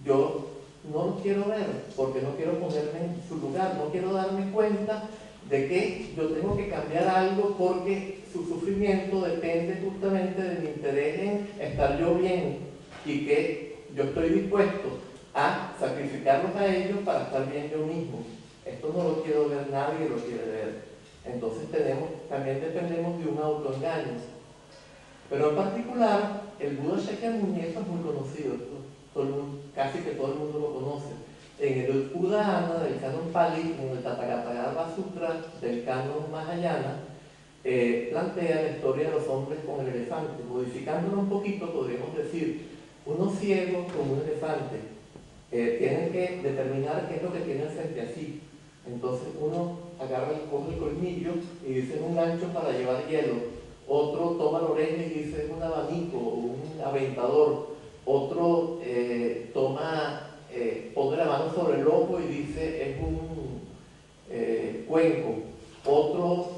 yo no lo quiero ver, porque no quiero ponerme en su lugar, no quiero darme cuenta de que yo tengo que cambiar algo porque su sufrimiento depende justamente de mi interés en estar yo bien y que yo estoy dispuesto a sacrificarlos a ellos para estar bien yo mismo. Esto no lo quiero ver, nadie lo quiere ver. Entonces también dependemos de un autoengaño. Pero en particular, el Buda Shakyamuni, eso es muy conocido, casi que todo el mundo lo conoce. En el Udana del Canon Pali, en el Tathagata Sutra del Canon Mahayana, plantea la historia de los hombres con el elefante. Modificándolo un poquito, podríamos decir, unos ciegos con un elefante tienen que determinar qué es lo que tienen frente a sí. Entonces uno coge el colmillo y dice es un gancho para llevar hielo. Otro toma la oreja y dice es un abanico o un aventador. Otro pone la mano sobre el ojo y dice es un cuenco. Otro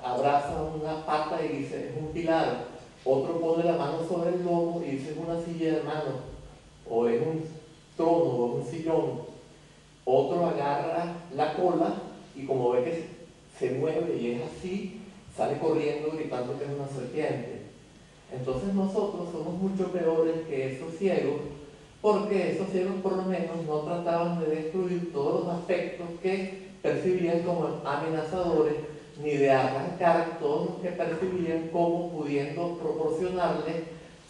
abraza una pata y dice es un pilar. Otro pone la mano sobre el lomo y dice es una silla de mano, o es un trono, o un sillón. Otro agarra la cola y como ve que se mueve y es así, sale corriendo gritando que es una serpiente. Entonces nosotros somos mucho peores que esos ciegos, porque esos ciegos por lo menos no trataban de destruir todos los aspectos que percibían como amenazadores, ni de arrancar todos los que percibían como pudiendo proporcionarles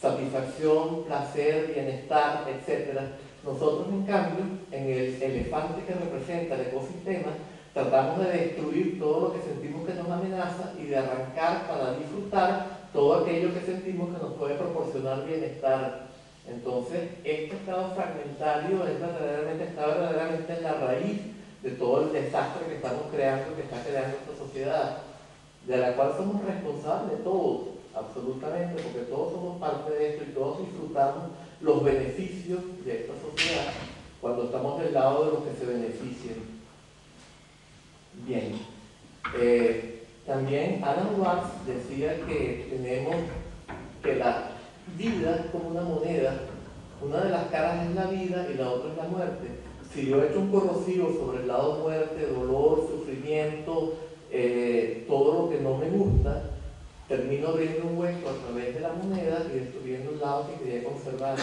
satisfacción, placer, bienestar, etc. Nosotros, en cambio, en el elefante que representa el ecosistema, tratamos de destruir todo lo que sentimos que nos amenaza y de arrancar para disfrutar todo aquello que sentimos que nos puede proporcionar bienestar. Entonces, este estado fragmentario está verdaderamente en la raíz de todo el desastre que estamos creando, que está creando esta sociedad, de la cual somos responsables todos, absolutamente, porque todos somos parte de esto y todos disfrutamos los beneficios de esta sociedad cuando estamos del lado de los que se benefician. Bien, también Alan Watts decía que tenemos que la vida es como una moneda, una de las caras es la vida y la otra es la muerte. Si yo echo un corrosivo sobre el lado muerte, dolor, sufrimiento, todo lo que no me gusta, termino abriendo un hueco a través de la moneda y destruyendo el lado que quería conservar.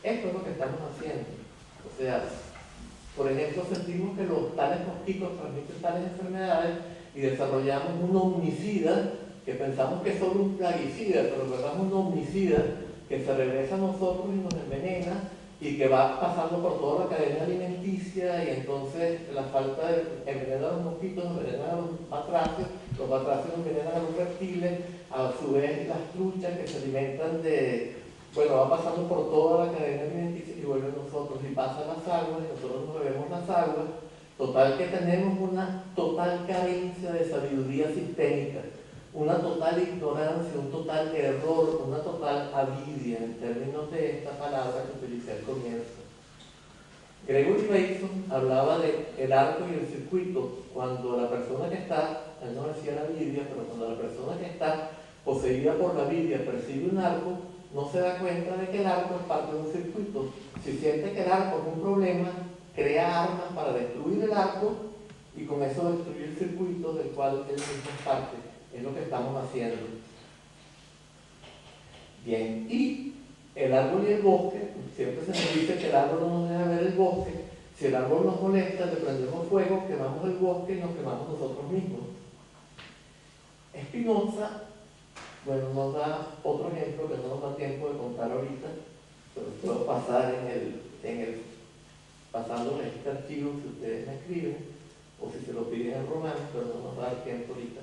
Esto es lo que estamos haciendo. O sea, por ejemplo, sentimos que los tales mosquitos transmiten tales enfermedades y desarrollamos un omnicida que pensamos que es solo un plaguicida, pero en verdad es un omnicida que se regresa a nosotros y nos envenena y que va pasando por toda la cadena alimenticia, y entonces la falta de envenenar a los mosquitos envenena a los batracios envenenan a los reptiles, a su vez las truchas que se alimentan va pasando por toda la cadena alimenticia y vuelve a nosotros, y pasan las aguas y nosotros nos bebemos las aguas. Total que tenemos una total carencia de sabiduría sistémica, una total ignorancia, un total error, una total avidia en términos de esta palabra que utilicé al comienzo. Gregory Bateson hablaba de el arco y el circuito. Cuando la persona que está, él no decía la avidia, pero cuando la persona que está poseída por la avidia percibe un arco, no se da cuenta de que el arco es parte de un circuito. Si siente que el arco es un problema, crea armas para destruir el arco y con eso destruir el circuito del cual él mismo es parte. Es lo que estamos haciendo. Bien, y el árbol y el bosque, siempre se nos dice que el árbol no nos deja ver el bosque. Si el árbol nos molesta, le prendemos fuego, quemamos el bosque y nos quemamos nosotros mismos. Spinoza, nos da otro ejemplo que no nos da tiempo de contar ahorita, pero puedo pasar pasando este archivo si ustedes me escriben, o si se lo piden en romano, pero no nos va a dar tiempo ahorita.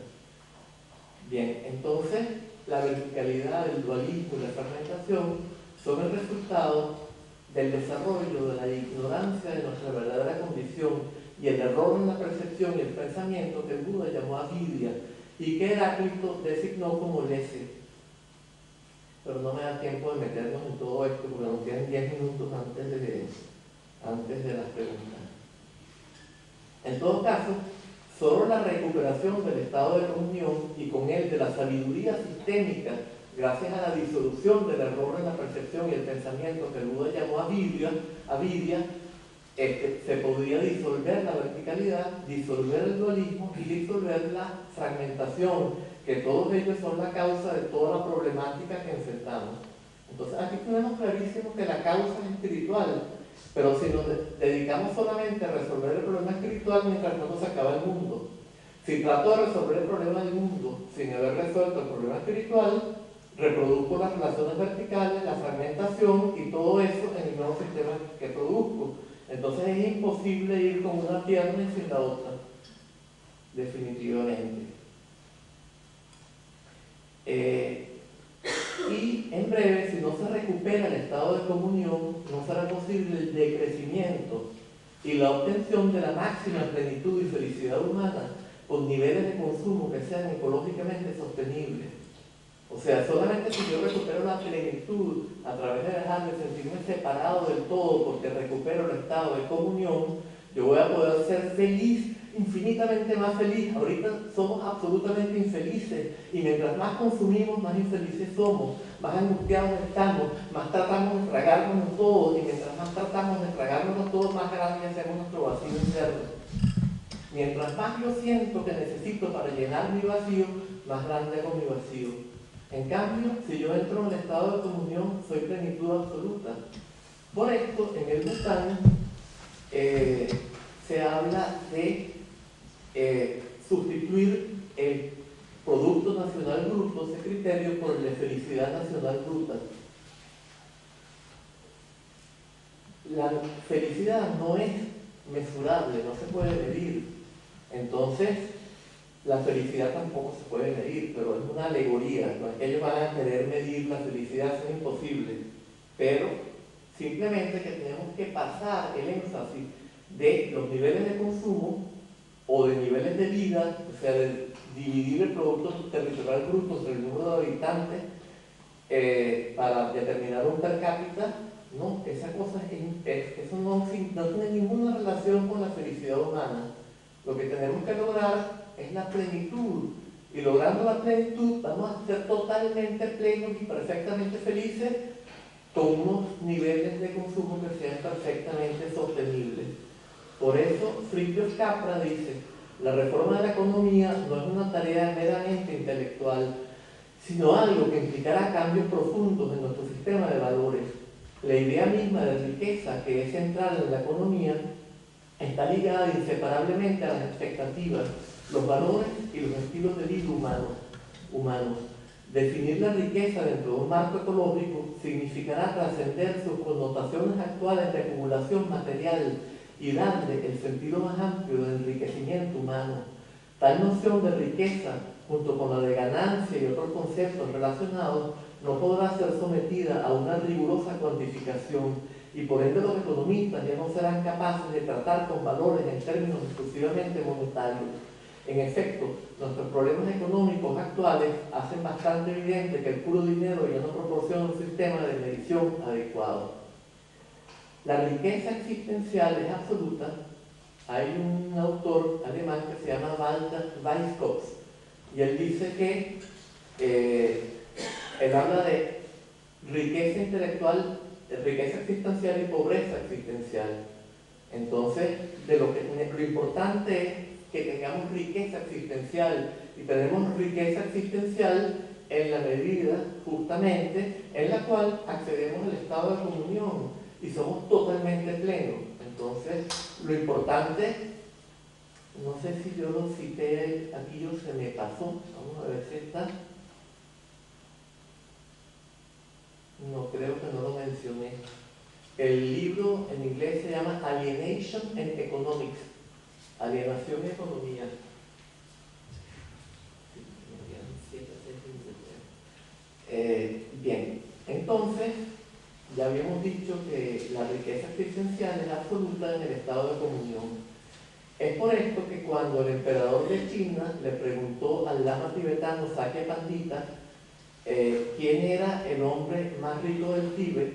Bien, entonces la verticalidad, el dualismo y la fragmentación son el resultado del desarrollo de la ignorancia de nuestra verdadera condición y el error en la percepción y el pensamiento que el Buda llamó avidia y que Heráclito designó como lese. Pero no me da tiempo de meternos en todo esto porque nos quedan 10 minutos antes de las preguntas. En todo caso, solo la recuperación del estado de comunión y con él de la sabiduría sistémica, gracias a la disolución del error en la percepción y el pensamiento que el Buda llamó avidia, se podría disolver la verticalidad, disolver el dualismo y disolver la fragmentación, que todos ellos son la causa de toda la problemática que enfrentamos. Entonces aquí tenemos clarísimo que la causa es espiritual, pero si nos dedicamos solamente a resolver el problema espiritual mientras no se acaba el mundo, si trato de resolver el problema del mundo sin haber resuelto el problema espiritual, reproduzco las relaciones verticales, la fragmentación y todo eso en el nuevo sistema que produzco. Entonces es imposible ir con una pierna y sin la otra, definitivamente. Y en breve, si no se recupera el estado de comunión, no será posible el decrecimiento y la obtención de la máxima plenitud y felicidad humana con niveles de consumo que sean ecológicamente sostenibles. O sea, solamente si yo recupero la plenitud a través de dejar de sentirme separado del todo porque recupero el estado de comunión, yo voy a poder ser feliz, infinitamente más feliz. Ahorita somos absolutamente infelices y mientras más consumimos, más infelices somos, más angustiados estamos, más tratamos de tragarnos todo y mientras más tratamos de tragarnos todo, más grande hacemos nuestro vacío interno. Mientras más yo siento que necesito para llenar mi vacío, más grande hago mi vacío. En cambio, si yo entro en el estado de comunión, soy plenitud absoluta. Por esto, en el Bután se habla de sustituir el Producto Nacional Bruto, ese criterio, por el de Felicidad Nacional Bruta. La felicidad no es mesurable, no se puede medir. Entonces, la felicidad tampoco se puede medir, pero es una alegoría. No es que ellos van a querer medir la felicidad, eso es imposible. Pero simplemente que tenemos que pasar el énfasis de los niveles de consumo o de niveles de vida, o sea, de dividir el Producto Territorial Bruto entre el número de habitantes para determinar un per cápita. No, esa cosa eso no tiene ninguna relación con la felicidad humana. Lo que tenemos que lograr es la plenitud, y logrando la plenitud vamos a ser totalmente plenos y perfectamente felices con unos niveles de consumo que sean perfectamente sostenibles. Por eso Fritjof Capra dice: la reforma de la economía no es una tarea meramente intelectual, sino algo que implicará cambios profundos en nuestro sistema de valores. La idea misma de riqueza, que es central en la economía, está ligada inseparablemente a las expectativas, los valores y los estilos de vida humanos. Definir la riqueza dentro de un marco ecológico significará trascender sus connotaciones actuales de acumulación material y darle el sentido más amplio del enriquecimiento humano. Tal noción de riqueza, junto con la de ganancia y otros conceptos relacionados, no podrá ser sometida a una rigurosa cuantificación, y por ende los economistas ya no serán capaces de tratar con valores en términos exclusivamente monetarios. En efecto, nuestros problemas económicos actuales hacen bastante evidente que el puro dinero ya no proporciona un sistema de medición adecuado. La riqueza existencial es absoluta. Hay un autor alemán que se llama Walter Weisskopf, y él dice que él habla de riqueza intelectual, riqueza existencial y pobreza existencial. Entonces, lo importante es que tengamos riqueza existencial, y tenemos riqueza existencial en la medida justamente en la cual accedemos al estado de comunión y somos totalmente plenos. Entonces, lo importante, no sé si yo lo cité aquí o se me pasó, vamos a ver si está. No, creo que no lo mencioné. El libro en inglés se llama Alienation and Economics. Alienación y economía. Bien, entonces, ya habíamos dicho que la riqueza existencial es absoluta en el estado de comunión. Es por esto que cuando el emperador de China le preguntó al lama tibetano Sakya Pandita quién era el hombre más rico del Tíbet,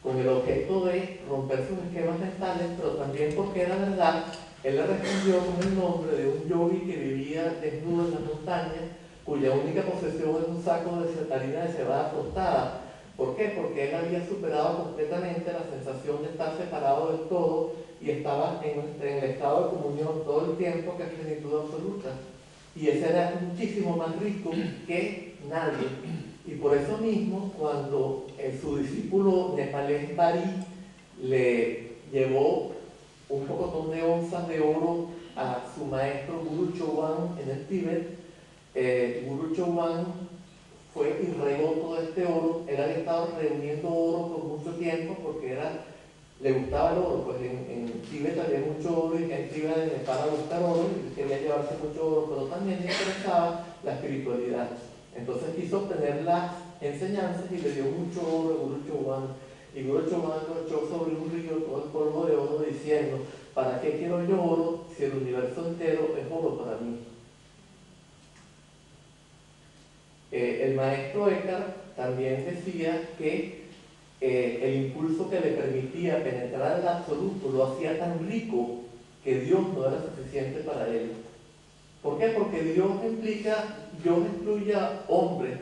con el objeto de romper sus esquemas mentales, pero también porque era verdad, él le respondió con el nombre de un yogi que vivía desnudo en las montañas, cuya única posesión era un saco de harina de cebada tostada. ¿Por qué? Porque él había superado completamente la sensación de estar separado del todo y estaba en el estado de comunión todo el tiempo, que es plenitud absoluta. Y ese era muchísimo más rico que nadie. Y por eso mismo, cuando su discípulo nepalés Bari le llevó un pocotón de onzas de oro a su maestro Guru Chowan en el Tíbet, Guru Chowan fue y regó todo este oro. Él había estado reuniendo oro por mucho tiempo porque le gustaba el oro, pues en Tíbet había mucho oro y gente iba de Nepal a buscar oro y quería llevarse mucho oro, pero también le interesaba la espiritualidad. Entonces quiso obtener las enseñanzas y le dio mucho oro a Guru Chowan. Y Guru Chowan lo echó sobre un río todo el polvo de oro diciendo: ¿para qué quiero yo oro si el universo entero es oro para mí? El maestro Eckhart también decía que el impulso que le permitía penetrar el absoluto lo hacía tan rico que Dios no era suficiente para él. ¿Por qué? Porque Dios excluye a hombre,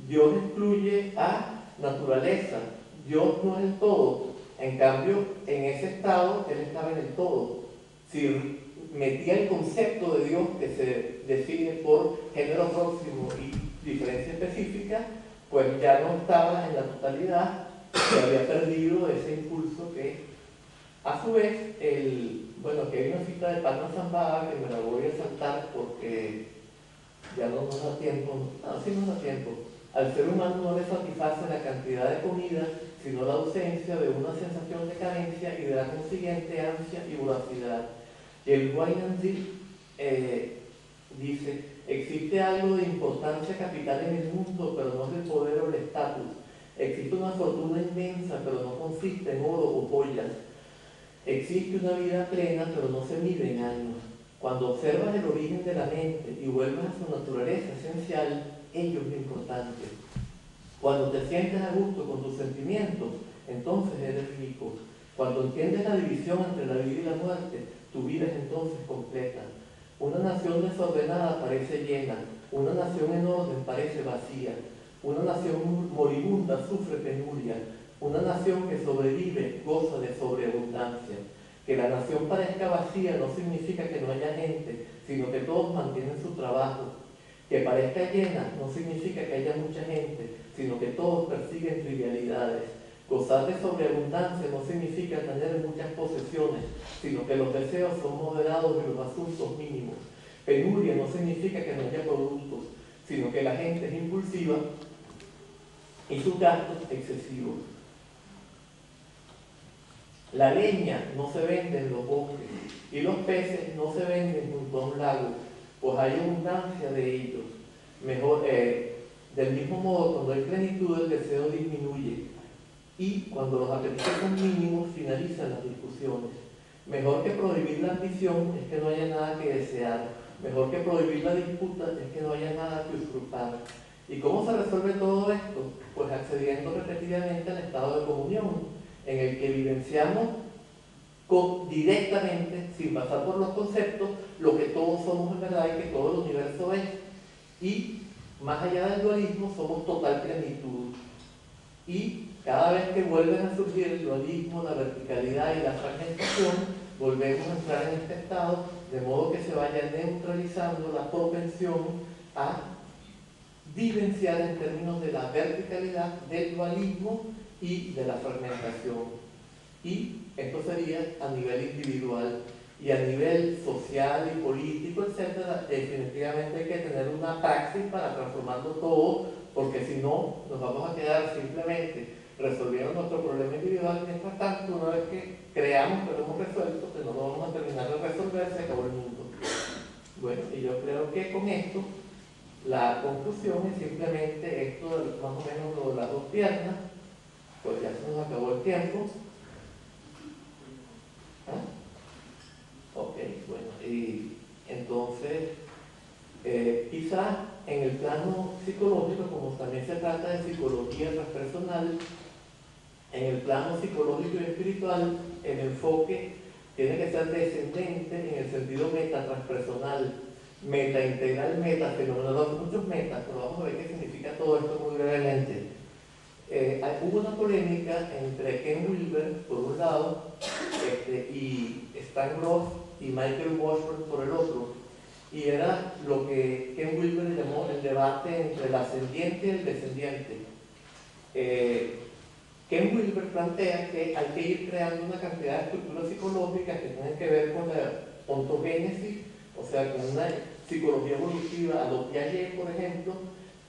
Dios excluye a naturaleza, Dios no es el todo. En cambio, en ese estado, él estaba en el todo. Si metía el concepto de Dios, que se define por género próximo y diferencia específica, pues ya no estaba en la totalidad, se había perdido ese impulso que, a su vez, aquí hay una cita de Padmasambhava que me la voy a saltar porque ya no nos da tiempo. Sí nos da tiempo. Al ser humano no le satisface la cantidad de comida, sino la ausencia de una sensación de carencia y de la consiguiente ansia y voracidad. Y el Guaynanzi dice: existe algo de importancia capital en el mundo, pero no es el poder o el estatus. Existe una fortuna inmensa, pero no consiste en oro o joyas. Existe una vida plena, pero no se mide en años. Cuando observas el origen de la mente y vuelves a su naturaleza esencial, ello es lo importante. Cuando te sientes a gusto con tus sentimientos, entonces eres rico. Cuando entiendes la división entre la vida y la muerte, tu vida es entonces completa. Una nación desordenada parece llena, una nación en orden parece vacía, una nación moribunda sufre penuria, una nación que sobrevive goza de sobreabundancia. Que la nación parezca vacía no significa que no haya gente, sino que todos mantienen su trabajo. Que parezca llena no significa que haya mucha gente, sino que todos persiguen trivialidades. Gozar de sobreabundancia no significa tener muchas posesiones, sino que los deseos son moderados y los asuntos mínimos. Penuria no significa que no haya productos, sino que la gente es impulsiva y sus gastos excesivos. La leña no se vende en los bosques y los peces no se venden junto a un lago, pues hay abundancia de ellos. Del mismo modo, cuando hay plenitud, el deseo disminuye, y cuando los apetitos son mínimos, finalizan las discusiones. Mejor que prohibir la ambición es que no haya nada que desear. Mejor que prohibir la disputa es que no haya nada que usurpar. ¿Y cómo se resuelve todo esto? Pues accediendo repetidamente al estado de comunión, en el que vivenciamos directamente, sin pasar por los conceptos, lo que todos somos en verdad y que todo el universo es. Y más allá del dualismo, somos total plenitud. Y cada vez que vuelven a surgir el dualismo, la verticalidad y la fragmentación, volvemos a entrar en este estado, de modo que se vaya neutralizando la propensión a vivenciar en términos de la verticalidad, del dualismo y de la fragmentación. Y esto sería a nivel individual. Y a nivel social y político, etc., definitivamente hay que tener una praxis para transformarlo todo, porque si no, nos vamos a quedar simplemente resolviendo nuestro problema individual. Mientras tanto, una vez que creamos que lo hemos resuelto, que no lo vamos a terminar de resolver, se acabó el mundo. Bueno, y yo creo que con esto la conclusión es simplemente esto, más o menos lo de las dos piernas. Pues ya se nos acabó el tiempo. ¿Ah? Ok, bueno, y entonces quizás en el plano psicológico, como también se trata de psicología transpersonal, en el plano psicológico y espiritual el enfoque tiene que ser descendente en el sentido metatranspersonal, metaintegral, metafenomenológico, muchos metas, pero vamos a ver qué significa todo esto muy brevemente. Hubo una polémica entre Ken Wilber por un lado y Stan Grof y Michael Washburn por el otro, y era lo que Ken Wilber llamó el debate entre el ascendiente y el descendiente. Ken Wilber plantea que hay que ir creando una cantidad de estructuras psicológicas que tienen que ver con la ontogénesis, o sea, con una psicología evolutiva a lo Piaget, por ejemplo,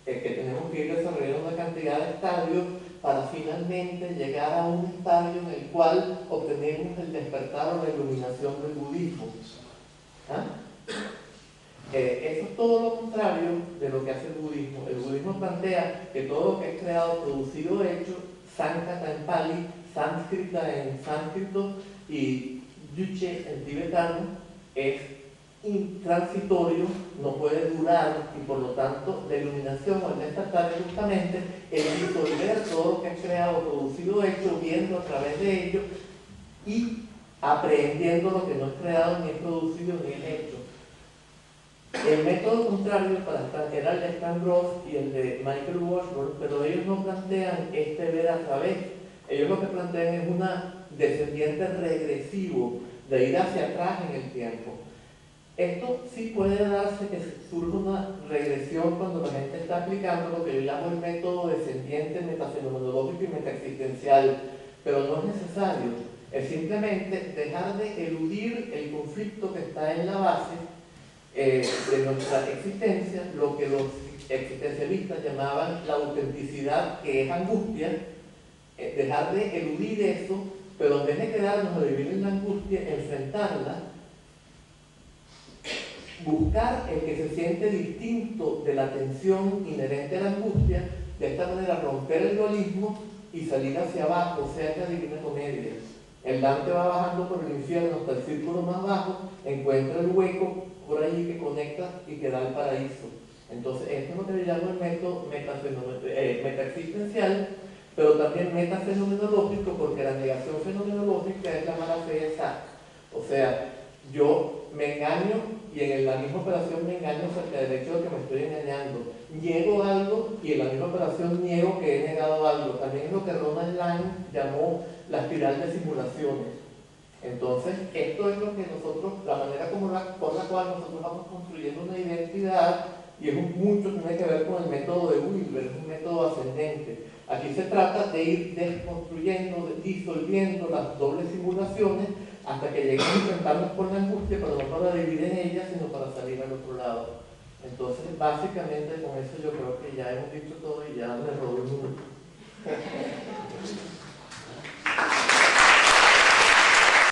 que tenemos que ir desarrollando una cantidad de estadios para finalmente llegar a un estadio en el cual obtenemos el despertar o la iluminación del budismo. ¿Ah? Eso es todo lo contrario de lo que hace el budismo. El budismo plantea que todo lo que es creado, producido, hecho, Sankata en Pali, Sánskrita en sánscrito y Yuche en tibetano, es intransitorio, no puede durar, y por lo tanto la iluminación o el despertar es justamente el disolver todo lo que es creado, producido, hecho, viendo a través de ello y aprendiendo lo que no es creado, ni es producido, ni es hecho. El método contrario era el de Stan Grof y el de Michael Washburn, pero ellos no plantean este ver a través. Ellos lo que plantean es una descendiente regresivo, de ir hacia atrás en el tiempo. Esto sí puede darse que surja una regresión cuando la gente está aplicando lo que yo llamo el método descendiente metafenomenológico y metaexistencial, pero no es necesario. Es simplemente dejar de eludir el conflicto que está en la base de nuestra existencia, lo que los existencialistas llamaban la autenticidad, que es angustia, dejar de eludir eso, pero en vez de quedarnos a vivir en la angustia, enfrentarla, buscar el que se siente distinto de la tensión inherente a la angustia, de esta manera romper el dualismo y salir hacia abajo, o sea, que la Divina Comedia. El Dante va bajando por el infierno hasta el círculo más bajo, encuentra el hueco por allí que conecta y que da al paraíso. Entonces, esto es lo que le llamo el método metaexistencial, pero también metafenomenológico, porque la negación fenomenológica es la mala fe exacta. O sea, yo me engaño y en la misma operación me engaño acerca del hecho de que me estoy engañando. Niego algo y en la misma operación niego que he negado algo. También es lo que Ronald Lang llamó la espiral de simulaciones. Entonces, esto es lo que nosotros, la manera por la cual nosotros vamos construyendo una identidad, y es mucho tiene que ver con el método de Wilber, es un método ascendente. Aquí se trata de ir desconstruyendo, disolviendo las dobles simulaciones hasta que lleguemos a enfrentarnos con la angustia, pero no para vivir en ella, sino para salir al otro lado. Entonces, básicamente con eso yo creo que ya hemos dicho todo y ya